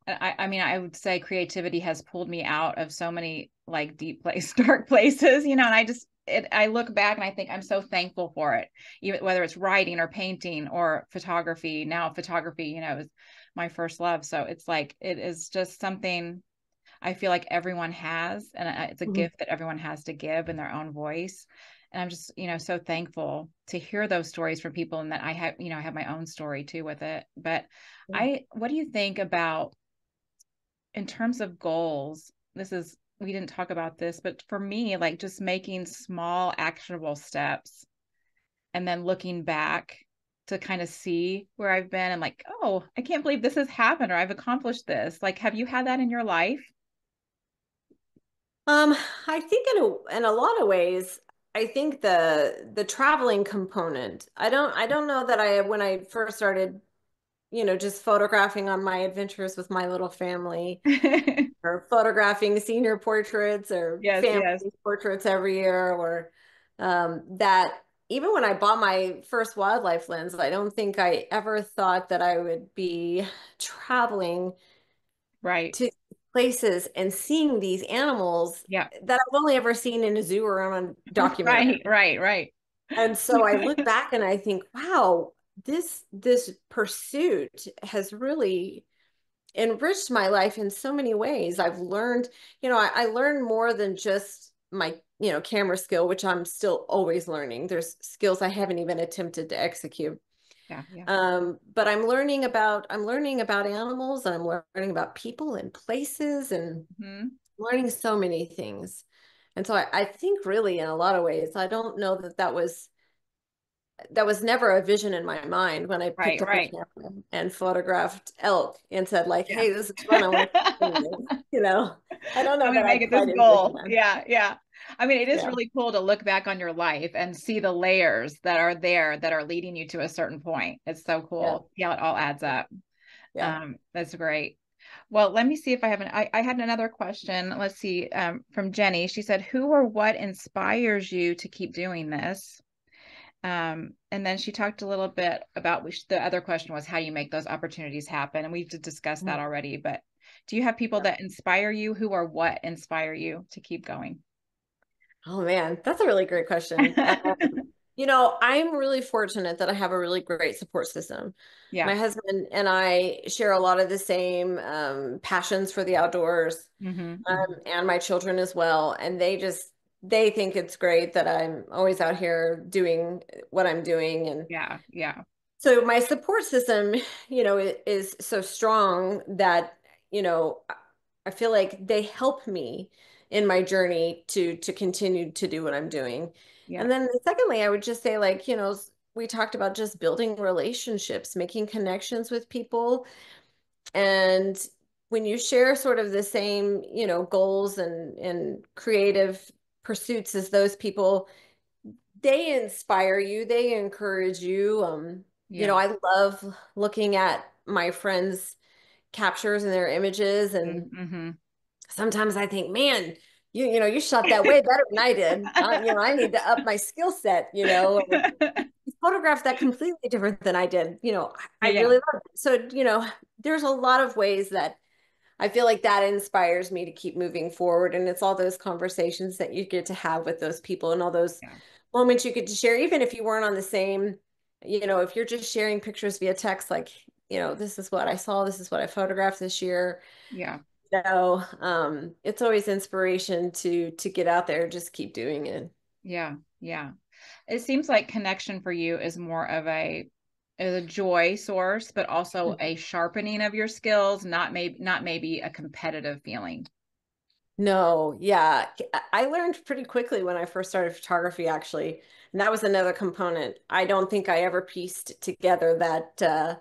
And I mean, I would say creativity has pulled me out of so many like deep place, dark places, and I look back and I think I'm so thankful for it, even whether it's writing or painting or photography. Now, photography, is my first love. So it's like, it is just something I feel like everyone has, and it's a Mhm. gift that everyone has to give in their own voice. And I'm just, so thankful to hear those stories from people and that I have my own story too with it. But what do you think about in terms of goals? We didn't talk about this, but for me, like just making small actionable steps and then looking back to kind of see where I've been and like, oh, I can't believe this has happened or I've accomplished this. Like, have you had that in your life? Um, I think in a lot of ways, I think the traveling component. I don't know that I when I first started, just photographing on my adventures with my little family or photographing senior portraits or Yes, family yes. portraits every year or that even when I bought my first wildlife lens, I don't think I ever thought that I would be traveling Right. to places and seeing these animals Yeah. that I've only ever seen in a zoo or on a documentary. Right, right, right. And so I look back and I think, wow, this pursuit has really enriched my life in so many ways. I've learned, I learned more than just my, camera skill, which I'm still always learning. There's skills I haven't even attempted to execute. Yeah, yeah. But I'm learning about animals and I'm learning about people and places and Hmm. learning so many things. And so I think really in a lot of ways, I don't know that was never a vision in my mind when I Right, picked up a right. camera and photographed elk and said like, Yeah. hey, this is fun. I want to continue this. I don't I'm know gonna that I make it this quite envisioned goal. that. Yeah, yeah. I mean, it is Yeah. really cool to look back on your life and see the layers that are there that are leading you to a certain point. It's so Yeah. cool. Yeah, it all adds up. Yeah. That's great. Well, let me see if I had another question. Let's see, from Jenny. She said, who or what inspires you to keep doing this? And then she talked a little bit about the other question was how you make those opportunities happen. And we've discussed that Mhm. already, but do you have people Yeah. that inspire you? Who or what inspire you to keep going? Oh man, that's a really great question. I'm really fortunate that I have a really great support system. Yeah. My husband and I share a lot of the same passions for the outdoors, Hmm. Hmm. and my children as well. And they think it's great that I'm always out here doing what I'm doing. And Yeah. Yeah. so my support system, is so strong that, you know, I feel like they help me in my journey to continue to do what I'm doing. Yeah. And then secondly, I would just say like, we talked about just building relationships, making connections with people. And when you share sort of the same, goals and creative pursuits as those people, they inspire you, they encourage you. Yeah. I love looking at my friends' captures and their images, and Mm-hmm. sometimes I think, man, you shot that way better than I did. I need to up my skill set, or you photographed that completely different than I did. I Yeah. really love it. So, there's a lot of ways that I feel like that inspires me to keep moving forward. And it's all those conversations that you get to have with those people and all those Yeah. moments you get to share, even if you weren't on the same, if you're just sharing pictures via text, like, this is what I saw, this is what I photographed this year. Yeah. It's always inspiration to get out there and just keep doing it. Yeah. Yeah. It seems like connection for you is more of a joy source, but also a sharpening of your skills, not maybe a competitive feeling. No, yeah. I learned pretty quickly when I first started photography, actually. And that was another component. I don't think I ever pieced together that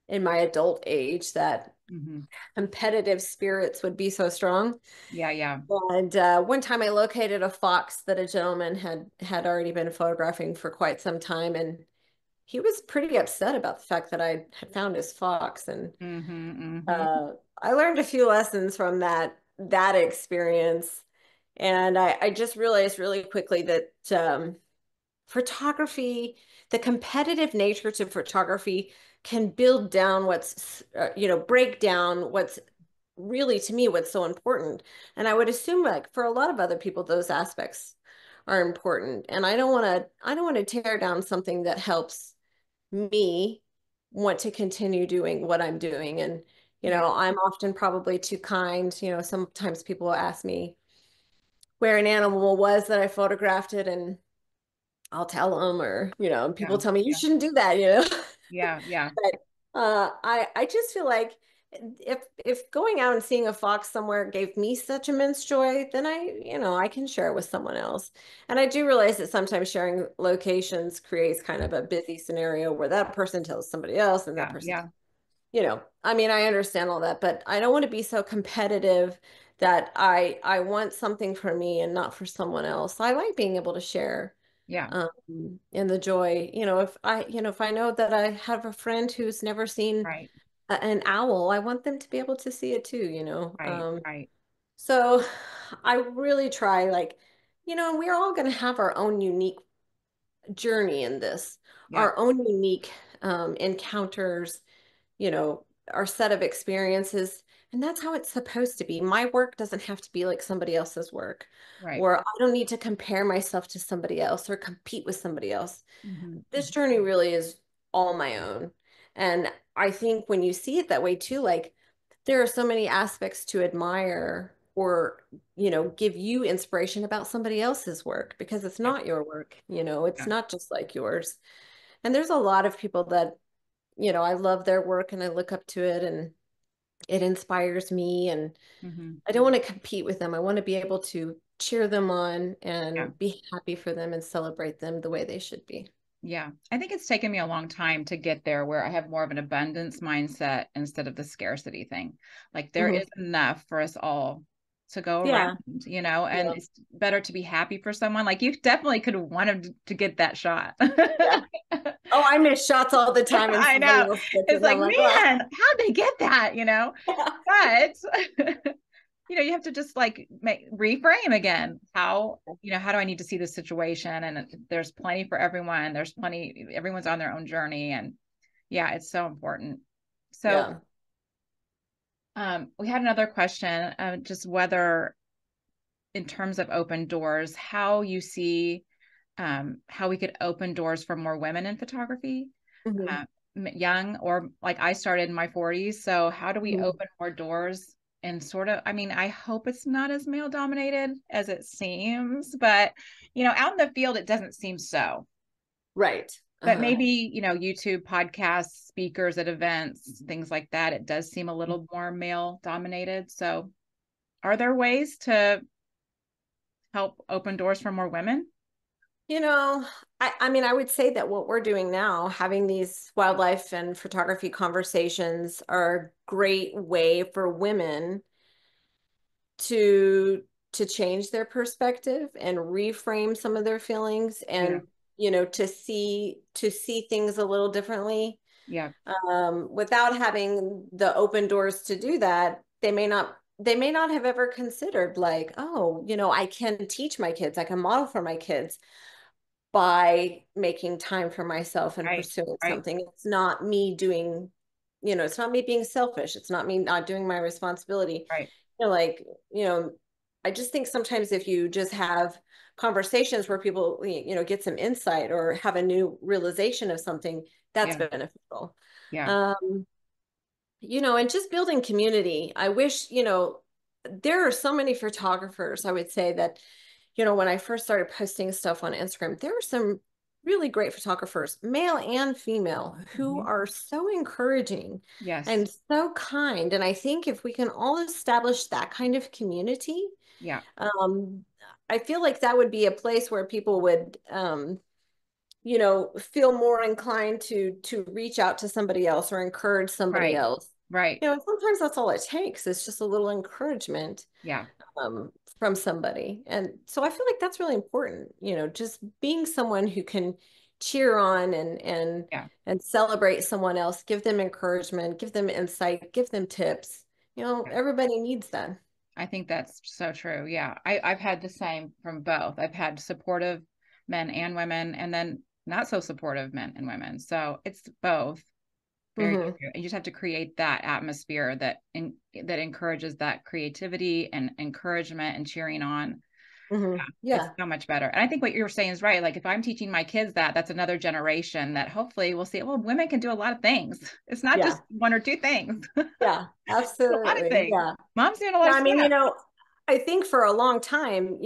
in my adult age that Hmm. competitive spirits would be so strong. Yeah, yeah. And one time I located a fox that a gentleman had already been photographing for quite some time, and he was pretty upset about the fact that I had found his fox. And Hmm. Hmm. uh, I learned a few lessons from that experience. And I just realized really quickly that photography, the competitive nature to photography can build down break down what's really, to me, what's so important. And I would assume, like, for a lot of other people, those aspects are important. And I don't want to tear down something that helps me want to continue doing what I'm doing. And, Yeah, I'm often probably too kind. Sometimes people will ask me where an animal was that I photographed it, and I'll tell them, or, yeah, people tell me you yeah, shouldn't do that. yeah, yeah, But I just feel like if going out and seeing a fox somewhere gave me such immense joy, then I can share it with someone else. And I do realize that sometimes sharing locations creates kind of a busy scenario where that person tells somebody else and that yeah, person, yeah, I mean, I understand all that, but I don't want to be so competitive that I want something for me and not for someone else. I like being able to share yeah. and the joy. If I know that I have a friend who's never seen Right, an owl, I want them to be able to see it too. right, right. So I really try, like, we're all going to have our own unique journey in this, Yeah, our own unique encounters, our set of experiences. And that's how it's supposed to be. My work doesn't have to be like somebody else's work, right. or I don't need to compare myself to somebody else or compete with somebody else. Hmm. This journey really is all my own. And I think when you see it that way too, like, there are so many aspects to admire or, give you inspiration about somebody else's work, because it's Yeah, not your work, it's yeah. not just like yours. And there's a lot of people that, I love their work and I look up to it and it inspires me. And Hmm. I don't want to compete with them. I want to be able to cheer them on Yeah. and be happy for them and celebrate them the way they should be. Yeah, I think it's taken me a long time to get there where I have more of an abundance mindset instead of the scarcity thing. Like there Mhm. is enough for us all to go around, Yeah. and Yeah. it's better to be happy for someone. Like you definitely could have wanted to get that shot. Yeah. Oh, I miss shots all the time and I somebody know. else gets it. It's And like, I'm like, oh, man, how'd they get that? But you have to just like reframe again. How do I need to see this situation? And there's plenty for everyone. There's plenty, everyone's on their own journey. And yeah, it's so important. So yeah. we had another question, just whether in terms of open doors, how you see how we could open doors for more women in photography, Mhm. uh, young or like I started in my 40s. So how do we Mhm. open more doors and sort of, I mean, I hope it's not as male dominated as it seems, but out in the field, it doesn't seem so. Right. But Uh-huh. maybe, YouTube podcasts, speakers at events, things like that, it does seem a little more male dominated. So are there ways to help open doors for more women? You know, I mean, I would say that what we're doing now, having these wildlife and photography conversations, are a great way for women to to change their perspective and reframe some of their feelings, Yeah. and to see things a little differently, Yeah. without having the open doors to do that. They may not have ever considered, like, oh, I can teach my kids, I can model for my kids by making time for myself and Right. pursuing Right. something. It's not me doing it's not me being selfish. It's not me not doing my responsibility. Right. Like, you know, I just think sometimes if you just have conversations where people, get some insight or have a new realization of something, that's Yeah. beneficial. Yeah. Um, and just building community. I wish, there are so many photographers, I would say that, when I first started posting stuff on Instagram, there were some really great photographers, male and female, who Mhm. are so encouraging Yes. and so kind. And I think if we can all establish that kind of community, Yeah. um, I feel like that would be a place where people would, feel more inclined to reach out to somebody else or encourage somebody Right. else. Right. And sometimes that's all it takes. It's just a little encouragement Yeah. um, from somebody. And so I feel like that's really important, just being someone who can cheer on Yeah. and celebrate someone else, give them encouragement, give them insight, give them tips. Yeah. Everybody needs that. I think that's so true. Yeah. I've had the same from both. I've had supportive men and women, and then not so supportive men and women. So it's both. Very Hmm. true. And you just have to create that atmosphere that encourages that creativity and encouragement and cheering on. Hmm. Yeah, it's Yeah. so much better. And I think what you're saying is right. Like if I'm teaching my kids that, that's another generation that hopefully will see, well, women can do a lot of things. It's not Yeah. just one or two things. Yeah. A lot of Absolutely. things. Yeah. Mom's doing a lot Yeah. of I mean, stuff. I think for a long time,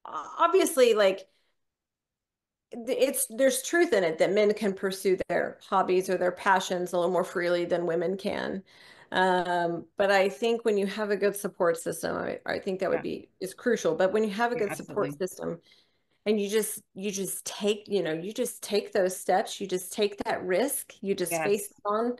obviously, like, there's truth in it that men can pursue their hobbies or their passions a little more freely than women can. But I think when you have a good support system, I think that would Yeah, be is crucial. But when you have a yeah, good support absolutely. system and you just take, you just take those steps, you just take that risk, you just face Yes, it on,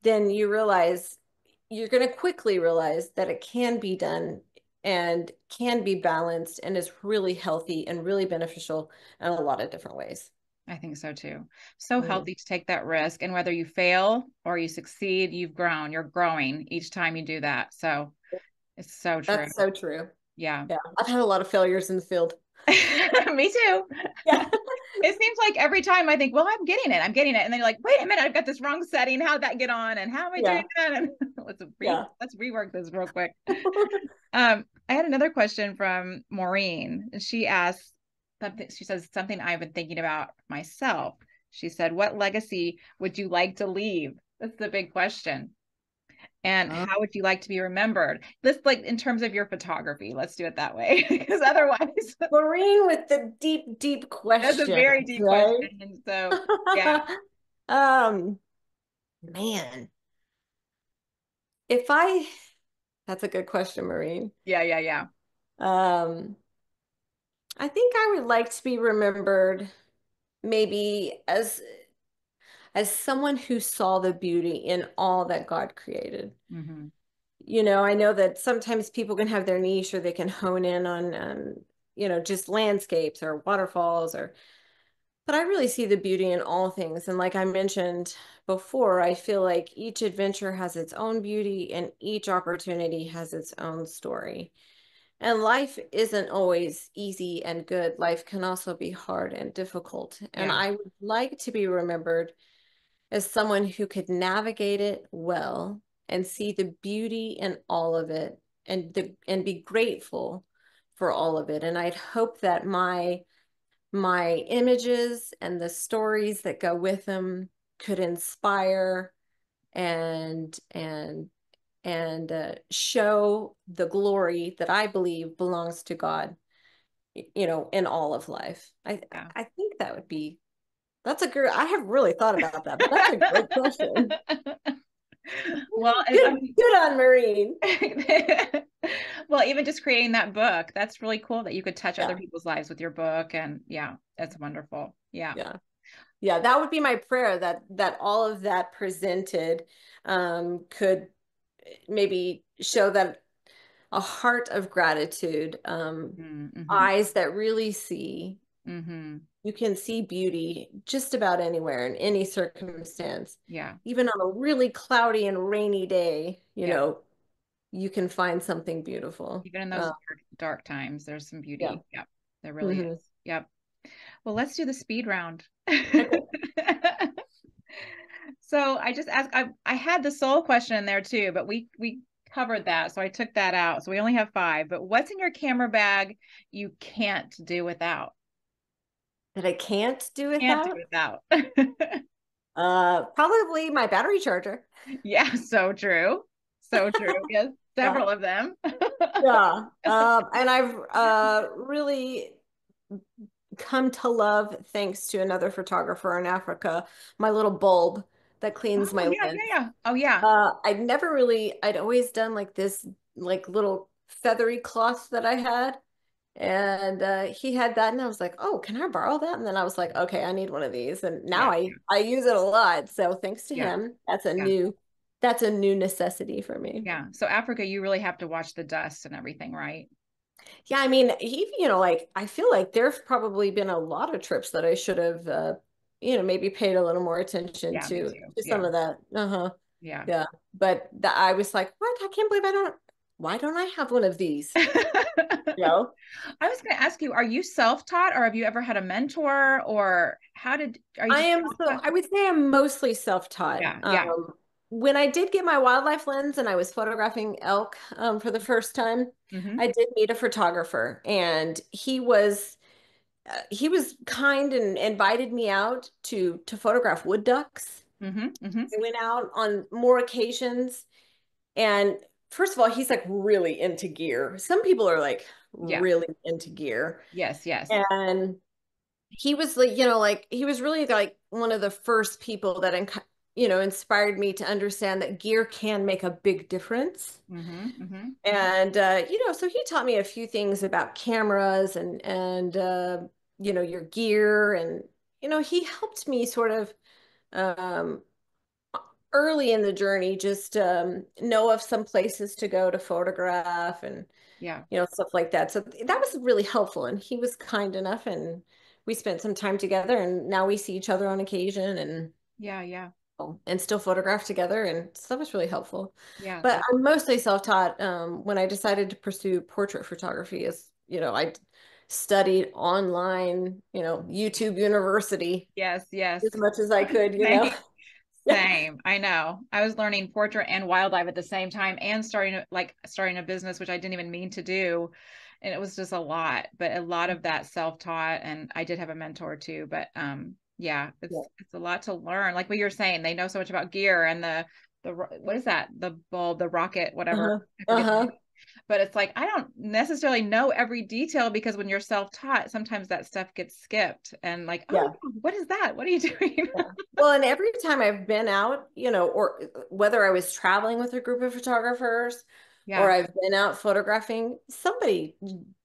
then you're going to quickly realize that it can be done and can be balanced and is really healthy and really beneficial in a lot of different ways. I think so too. So Mhm. healthy to take that risk. And whether you fail or you succeed, you're growing each time you do that. So it's so true. That's so true. Yeah. Yeah, I've had a lot of failures in the field. Me too. Yeah. It seems like every time I think, well, I'm getting it. I'm getting it. And then you're like, wait a minute, I've got this wrong setting. How'd that get on? And how am I doing Yeah. that? And Yeah. let's rework this real quick. I had another question from Maureen. She asked something, she says something I've been thinking about myself. She said, what legacy would you like to leave? That's the big question. And Oh, how would you like to be remembered? This, like, in terms of your photography, let's do it that way. Because otherwise, Maureen with the deep, deep that's a questions, very deep question. right? And so, yeah, Um, Man, if I, that's a good question, Maureen. yeah, yeah, yeah. Um, I think I would like to be remembered maybe as someone who saw the beauty in all that God created. Hmm. I know that sometimes people can have their niche or they can hone in on just landscapes or waterfalls but I really see the beauty in all things. And like I mentioned before, I feel like each adventure has its own beauty and each opportunity has its own story. And life isn't always easy and good. Life can also be hard and difficult. And Yeah, I would like to be remembered as someone who could navigate it well and see the beauty in all of it and be grateful for all of it. And I'd hope that my images and the stories that go with them could inspire and show the glory that I believe belongs to God, in all of life. I yeah. I think that's a good. I have really thought about that, but that's a great question. Well, I Good, mean, good on Marine. well, even just creating that book, that's really cool that you could touch other Yeah, people's lives with your book. And yeah, that's wonderful. Yeah. yeah, yeah. That would be my prayer that all of that presented could maybe show that a heart of gratitude, Mm-hmm. eyes that really see. Mm-hmm. You can see beauty just about anywhere in any circumstance. Yeah. Even on a really cloudy and rainy day, Yeah. you can find something beautiful. Even in those dark times, there's some Yeah. beauty. Yep. There really Hmm. is. Yep. Well, let's do the speed round. Okay. So I just asked, I had the soul question in there too, but we covered that. So I took that out. So we only have five. But what's in your camera bag you can't do without? That I can't do Can't do without? without. Probably my battery charger. Yeah, so true. So true. Yes, Yeah. several of them. Yeah. And I've really come to love, thanks to another photographer in Africa, my little bulb that cleans Oh my yeah, lens. yeah, yeah. Oh yeah. I'd always done like this like little feathery cloth that I had. And he had that, and I was like, "Oh, can I borrow that?" And then I was like, "Okay, I need one of these." And now Yeah, I use it a lot. So thanks to yeah, him, yeah, that's a new necessity for me. yeah. So Africa, you really have to watch the dust and everything, right? Yeah, I mean, he, like I feel like there's probably been a lot of trips that I should have, maybe paid a little more attention Yeah, me too. to some Yeah, of that. Uh-huh. yeah. Yeah. But I was like, what? I can't believe why don't I have one of these? You know? I was going to ask you, are you self-taught or have you ever had a mentor or are you just self-taught? I would say I'm mostly self-taught. Yeah, yeah. When I did get my wildlife lens and I was photographing elk for the first time, Mm-hmm. I did meet a photographer, and he was kind and invited me out to photograph wood ducks. Mm-hmm. Mm-hmm. I went out on more occasions, and first of all, he's like really into gear. Some people are like Yeah. really into gear, Yes, yes. and he was like, he was really like one of the first people that inspired me to understand that gear can make a big difference. Mm-hmm. Mm-hmm. And so he taught me a few things about cameras and your gear, and he helped me sort of um early in the journey just know of some places to go to photograph, and Yeah. stuff like that. So that was really helpful, and he was kind enough, and we spent some time together, and now we see each other on occasion, Yeah, yeah. and still photograph together, and so that was really helpful. Yeah, But that's I'm mostly self-taught. When I decided to pursue portrait photography, I studied online, YouTube University yes, yes. as much as I could. Same. Same. I know. I was learning portrait and wildlife at the same time and starting a business, which I didn't even mean to do. And it was just a lot, but a lot of that self-taught. And I did have a mentor too, but yeah, Yeah. it's a lot to learn. Like what you're saying, they know so much about gear and what is that? The bulb, the rocket, whatever. Uh-huh. I forget the name. Uh-huh. But it's like I don't necessarily know every detail because when you're self-taught, sometimes that stuff gets skipped and like, oh, Yeah. yeah, what is that? What are you doing? Yeah. Well, and every time I've been out, or whether I was traveling with a group of photographers or Yeah, I've been out photographing, somebody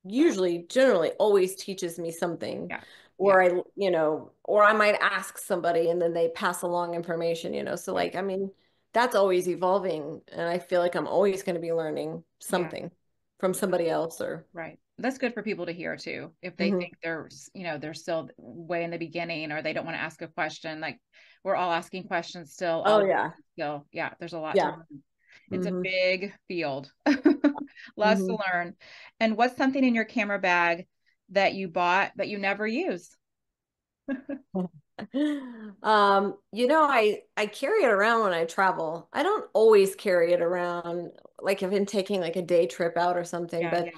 usually, generally always teaches me something. yeah, yeah, Or I might ask somebody and then they pass along information. So right. like, I mean, that's always evolving. And I feel like I'm always going to be learning Yeah, something from somebody else or. right. That's good for people to hear too. If they Mhm. think they're still way in the beginning or they don't want to ask a question, like we're all asking questions still, Oh all yeah. still. Yeah, there's a lot to Yeah. learn. It's a Hmm. big field. Lots to Hmm. learn. And what's something in your camera bag that you bought but you never use? I carry it around when I travel. I don't always carry it around, like if I'm taking like a day trip out or something, Yeah, but yeah.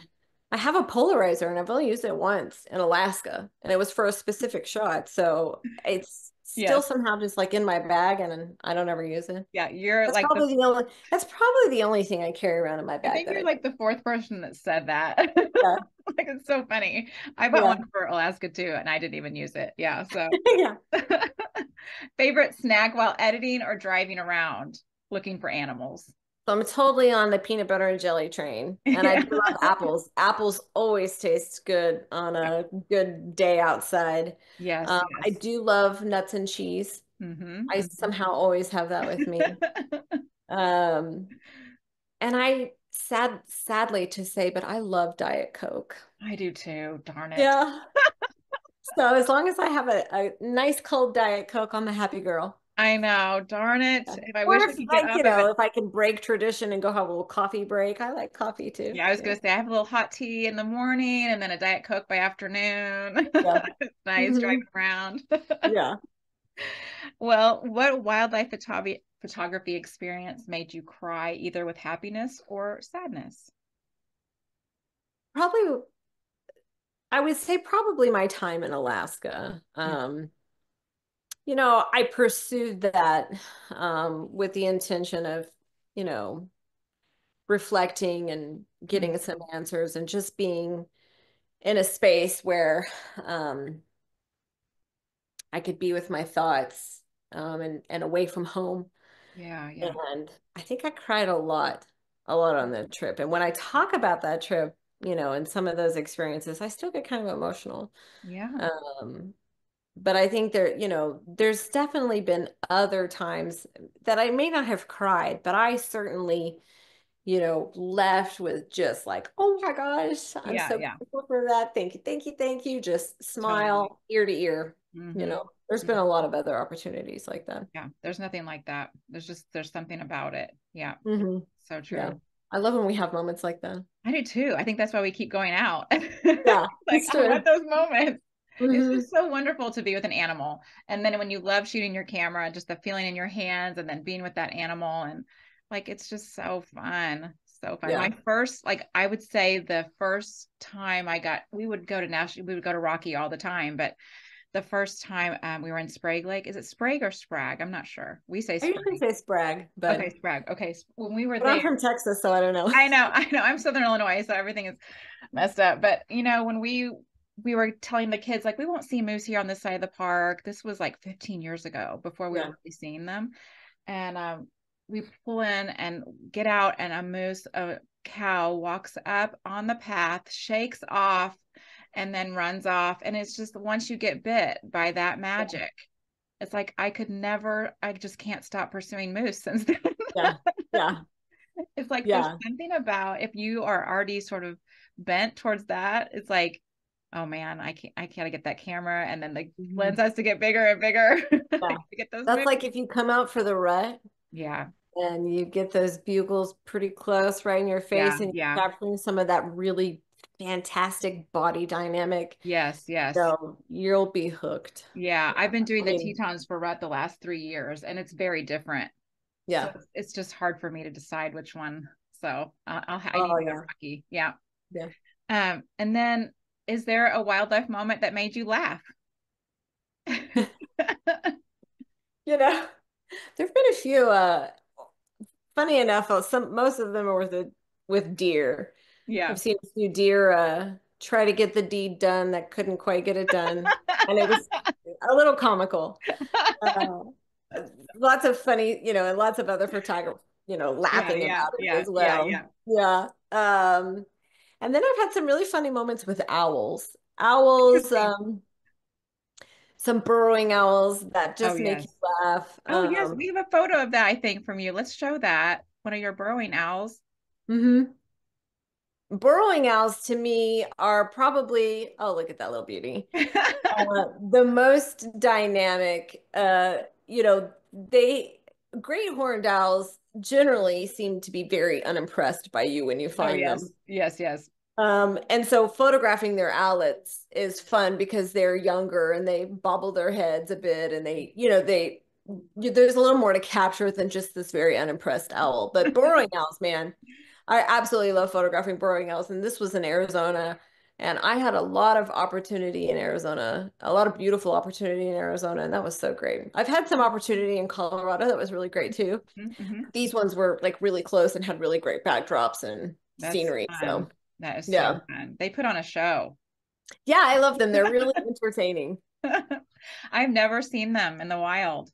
I have a polarizer and I've only used it once in Alaska, and it was for a specific shot. So it's still Yes. somehow just like in my bag, and I don't ever use it. Yeah, you're That's like the probably the only that's probably the only thing I carry around in my I bag think that you're I like the fourth person that said that. yeah. Like it's so funny. I bought Yeah. one for Alaska too, and I didn't even use it. Yeah. So Yeah. favorite snack while editing or driving around looking for animals. So I'm totally on the peanut butter and jelly train. And I Yeah. do love apples. Apples always taste good on Yeah. a good day outside. Yes, I yes. do love nuts and cheese. I Mm-hmm. somehow always have that with me. Um, and sadly to say, but I love Diet Coke. I do too. Darn it. Yeah. So as long as I have a nice cold Diet Coke, I'm a happy girl. I know. Darn it. Yeah. If I Or wish I if could get like, up and if I can break tradition and go have a little coffee break, I like coffee too. yeah, I was Yeah. gonna say I have a little hot tea in the morning and then a Diet Coke by afternoon. Yeah. It's nice Hmm. driving around. Yeah. Well, what wildlife photography experience made you cry either with happiness or sadness? Probably, I would say probably my time in Alaska. Mm, I pursued that with the intention of, you know, reflecting and mm, getting some answers and just being in a space where um, I could be with my thoughts and away from home. yeah, yeah, And I think I cried a lot on the trip. And when I talk about that trip, and some of those experiences, I still get kind of emotional. yeah, Um, but I think there's definitely been other times that I may not have cried, but I certainly, left with just like, oh my gosh, I'm yeah, so yeah, grateful for that. Thank you, thank you, thank you. Just totally. smile ear to ear. Mm-hmm. There's been a lot of other opportunities like that. Yeah, there's nothing like that. There's something about it. Yeah, Hmm. so Yeah. true. I love when we have moments like that. I do too. I think that's why we keep going out. Yeah, Like it's I want true. those moments. It's Hmm. just so wonderful to be with an animal. And then when you love shooting your camera, just the feeling in your hands and then being with that animal and like it's just so fun. So fun. My Yeah. first, like I would say the first time we would go to Rocky all the time, but the first time we were in Sprague Lake, is it Sprague or Spragg? I'm not sure. We say I usually Sprague. say Spragg, Okay, but Spragg. Okay, when we were I'm there, from Texas, so I don't know. I know. I'm Southern Illinois, so everything is messed up. But when we were telling the kids like we won't see moose here on this side of the park. This was like 15 years ago before we were Yeah. really seeing them. And we pull in and get out, and a cow walks up on the path, shakes off, and then runs off. And it's just once you get bit by that magic, it's like I just can't stop pursuing moose since then. Yeah. Yeah. It's like there's Yeah. something about if you are already sort of bent towards that, it's like, oh man, I can't get that camera. And then the lens Mhm. has to get bigger and bigger Yeah. to get those That's moves. like if you come out for the rut Yeah, and you get those bugles pretty close right in your yeah, face and yeah. you're capturing some of that really fantastic body dynamic, Yes, yes. so you'll be hooked. Yeah. I've been doing I the mean, Tetons for rut the last 3 years and it's very different. So yeah. it's just hard for me to decide which one. So I need Oh to go yeah. Rocky. Yeah. Yeah. And then is there a wildlife moment that made you laugh? There've been a few funny enough, some most of them are with deer. Yeah. I've seen a few deer try to get the deed done that couldn't quite get it done, and it was a little comical. Uh, Lots of funny, and lots of other photographers, Yeah, laughing yeah, about it yeah, as yeah, well. yeah. Yeah. And then I've had some really funny moments with owls. Owls, Interesting. some burrowing owls that Oh, just make you yes. laugh. Oh, yes. We have a photo of that, I think, from you. Let's show that. One of your burrowing owls. Mhm. Burrowing owls to me are probably, oh, look at that little beauty. The most dynamic, great horned owls generally seem to be very unimpressed by you when you Oh, find them. yes. Yes, yes. And so photographing their owlets is fun because they're younger and they bobble their heads a bit and there's a little more to capture than just this very unimpressed owl. But burrowing owls, man, I absolutely love photographing burrowing owls. And this was in Arizona. And I had a lot of opportunity in Arizona, a lot of beautiful opportunity in Arizona. And that was so great. I've had some opportunity in Colorado that was really great too. Mm-hmm. These ones were like really close and had really great backdrops and That's scenery. fun. So. That is so Yeah. fun. They put on a show. Yeah, I love them. They're really entertaining. I've never seen them in the wild.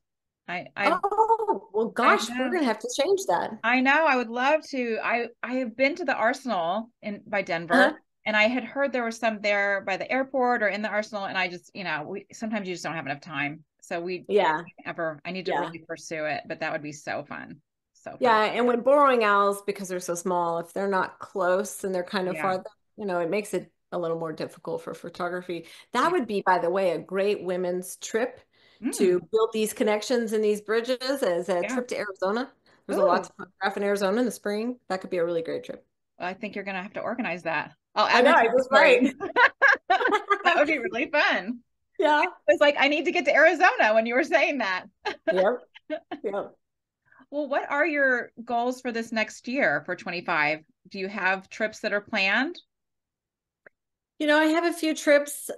Oh, well, I gosh, we're know. gonna have to change that. I know. I would love to. I have been to the Arsenal in by Denver, Uh-huh. and I had heard there was some there by the airport or in the Arsenal, and I just, we sometimes you just don't have enough time. So Yeah, I need to yeah. really pursue it, but that would be so fun. So Yeah, fun. and when burrowing owls, because they're so small, if they're not close and they're kind of Yeah. far, it makes it a little more difficult for photography. That Yeah. would be, by the way, a great women's trip to Mm, build these connections and these bridges as a yeah. trip to Arizona. There's a lot Oh, to photograph in Arizona in the spring. That could be a really great trip. I think you're gonna have to organize that. I'll I add know, my I to the just story. might. That would be really fun. Yeah. It's like, I need to get to Arizona when you were saying that. Yep. Yep. Well, what are your goals for this next year for 25? Do you have trips that are planned? I have a few trips.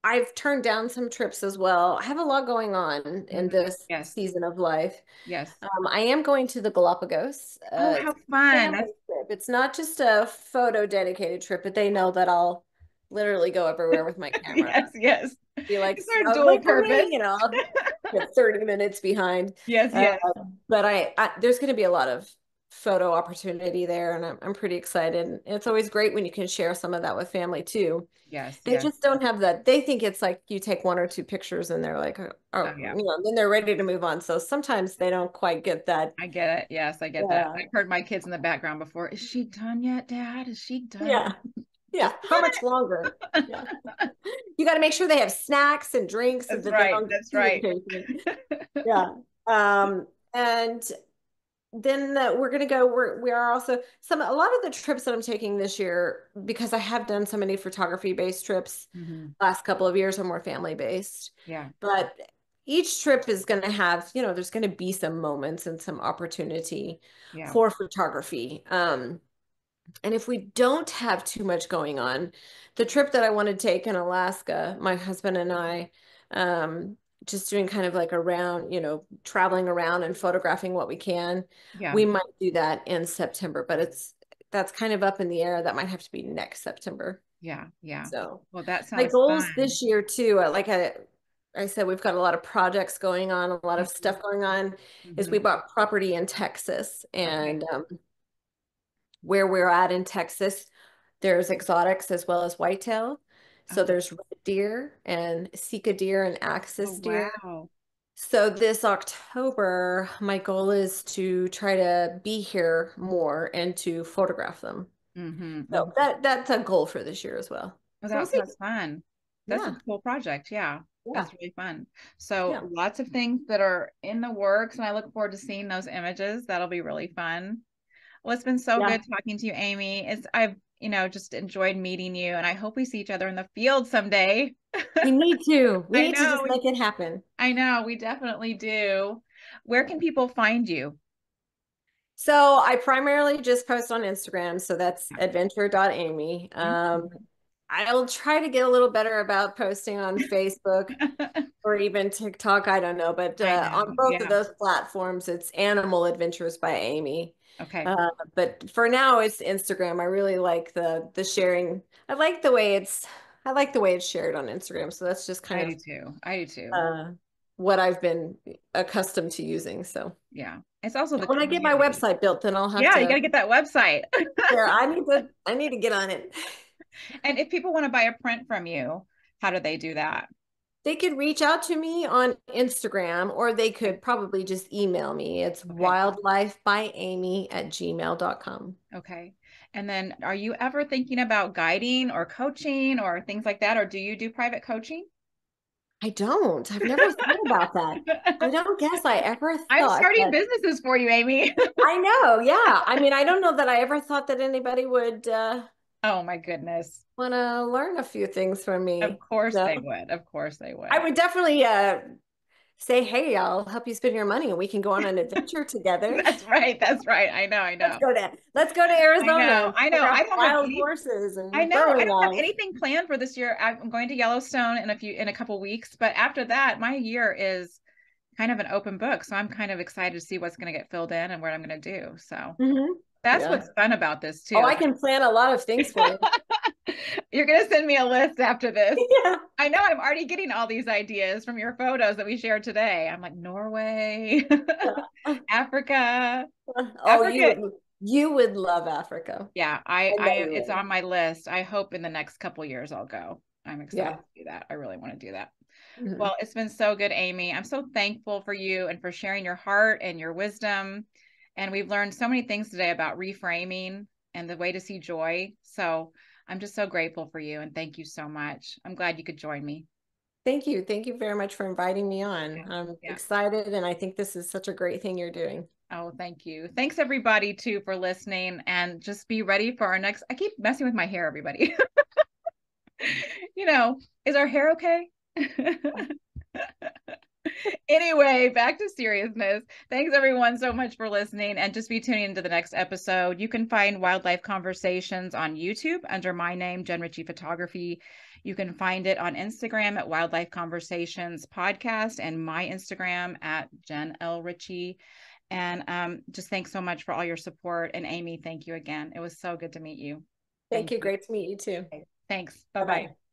I've turned down some trips as well. I have a lot going on in this Yes. season of life. Yes. I am going to the Galapagos. Oh, It's how a fun. family That's trip. It's not just a photo dedicated trip, but they know that I'll literally go everywhere with my camera. yes, yes. Be like, It's our dual wait for me, purpose. I'll get 30 minutes behind. Yes, Uh, yes. but there's going to be a lot of photo opportunity there, and I'm pretty excited. And it's always great when you can share some of that with family too. Yes, They yes. just don't have that. They think it's like you take one or two pictures and they're like, Oh, yeah. then they're ready to move on. So sometimes they don't quite get that. I get it. Yes, I get that. Yeah. I've heard my kids in the background before. Is she done yet, Dad? Is she done Yeah. yet? Yeah. Just a How much longer? Yeah. minute. You got to make sure they have snacks and drinks so That's that they right. don't get That's too right. impatient. Yeah. And then we're going to go, we are also a lot of the trips that I'm taking this year, because I have done so many photography based trips Mhm. last couple of years are more family based, Yeah. but each trip is going to have, there's going to be some moments and some opportunity Yeah. for photography. And if we don't have too much going on, the trip that I want to take in Alaska, my husband and I, um, just doing kind of like around, traveling around and photographing what we can. Yeah. We might do that in September, but that's kind of up in the air. That might have to be next September. Yeah. Yeah. So Well, that my sounds goals fun. this year too, I said, we've got a lot of projects going on, a lot of stuff going on, is we Mhm. bought property in Texas, Okay. and where we're at in Texas, there's exotics as well as whitetail. So Oh, there's red deer and Sika deer and oh, axis deer. wow. So this October, my goal is to try to be here more and to photograph them. Mm-hmm. So Mm-hmm. that's a goal for this year as well. Well, So we'll that see. sounds fun. That's a Yeah, cool project. Yeah. yeah, That's really fun. So yeah, lots of things that are in the works, and I look forward to seeing those images. That'll be really fun. Well, it's been so yeah. good talking to you, Amy. I've, just enjoyed meeting you, and I hope we see each other in the field someday. We need to. We I need to know, just make it happen. I know, we definitely do. Where can people find you? So I primarily just post on Instagram. So that's adventure.amy. Mhm. I'll try to get a little better about posting on Facebook or even TikTok. I don't know. But I on know. both of Yeah. those platforms, it's Animal Adventures by Amy. Okay. Uh, but for now, it's Instagram. I really like the sharing. I like the way it's shared on Instagram. So that's just kind I do of too. I do too. uh, what I've been accustomed to using. So Yeah. It's also the when I get my community. website built, then I'll have Yeah, you got to to get that website. share. I need to get on it. And if people want to buy a print from you, how do they do that? They could reach out to me on Instagram, or they Okay. could probably just email me. It's Okay. wildlifebyamy@gmail.com. Okay. And then are you ever thinking about guiding or coaching or things like that? Or do you do private coaching? I don't. I've never thought about that. I don't guess I ever I'm thought starting that. businesses for you, Amy. I know. Yeah. I mean, I don't know that I ever thought that anybody would Oh my goodness. want to learn a few things from Of me. course So they would. Of course they I would. would definitely say, hey, I'll help you spend your money and we can go on an adventure together. That's right. That's right. I know. I know. Let's go to I Arizona know. and I know. photograph I don't have wild any horses I and know. I growing don't have live. anything planned for this year. I'm going to Yellowstone in a couple weeks, but after that, my year is kind of an open book. So I'm kind of excited to see what's going to get filled in and what I'm going to do. So that's Yeah. what's fun about this Oh, too. I can plan a lot of things for you. You're going to send me a list after this. Yeah. I know I'm already getting all these ideas from your photos that we shared today. I'm like Norway, Yeah. Africa. Oh, Africa, you would love Africa. yeah, I know you it's would. on my list. I hope in the next couple years I'll go. I'm excited Yeah. to do that. I really want to do that. Mhm. Well, it's been so good, Amy. I'm so thankful for you and for sharing your heart and your wisdom. And we've learned so many things today about reframing and the way to see joy. So I'm just so grateful for you and thank you so much. I'm glad you could join me. Thank you. Thank you very much for inviting me on. Yeah. I'm Yeah. excited and I think this is such a great thing you're doing. Oh, thank you. Thanks everybody too for listening and just be ready for our next. I keep messing with my hair, everybody. you know, Is our hair okay? Anyway, back to seriousness. Thanks everyone so much for listening, and just be tuning into the next episode. You can find Wildlife Conversations on YouTube under my name, Jen Ritchie Photography. You can find it on Instagram at Wildlife Conversations Podcast and my Instagram at Jen L. Ritchie. And just thanks so much for all your support. And Amy, thank you again. It was so good to meet you. Thank you. Great to meet you too. Thanks. Bye-bye. Bye-bye.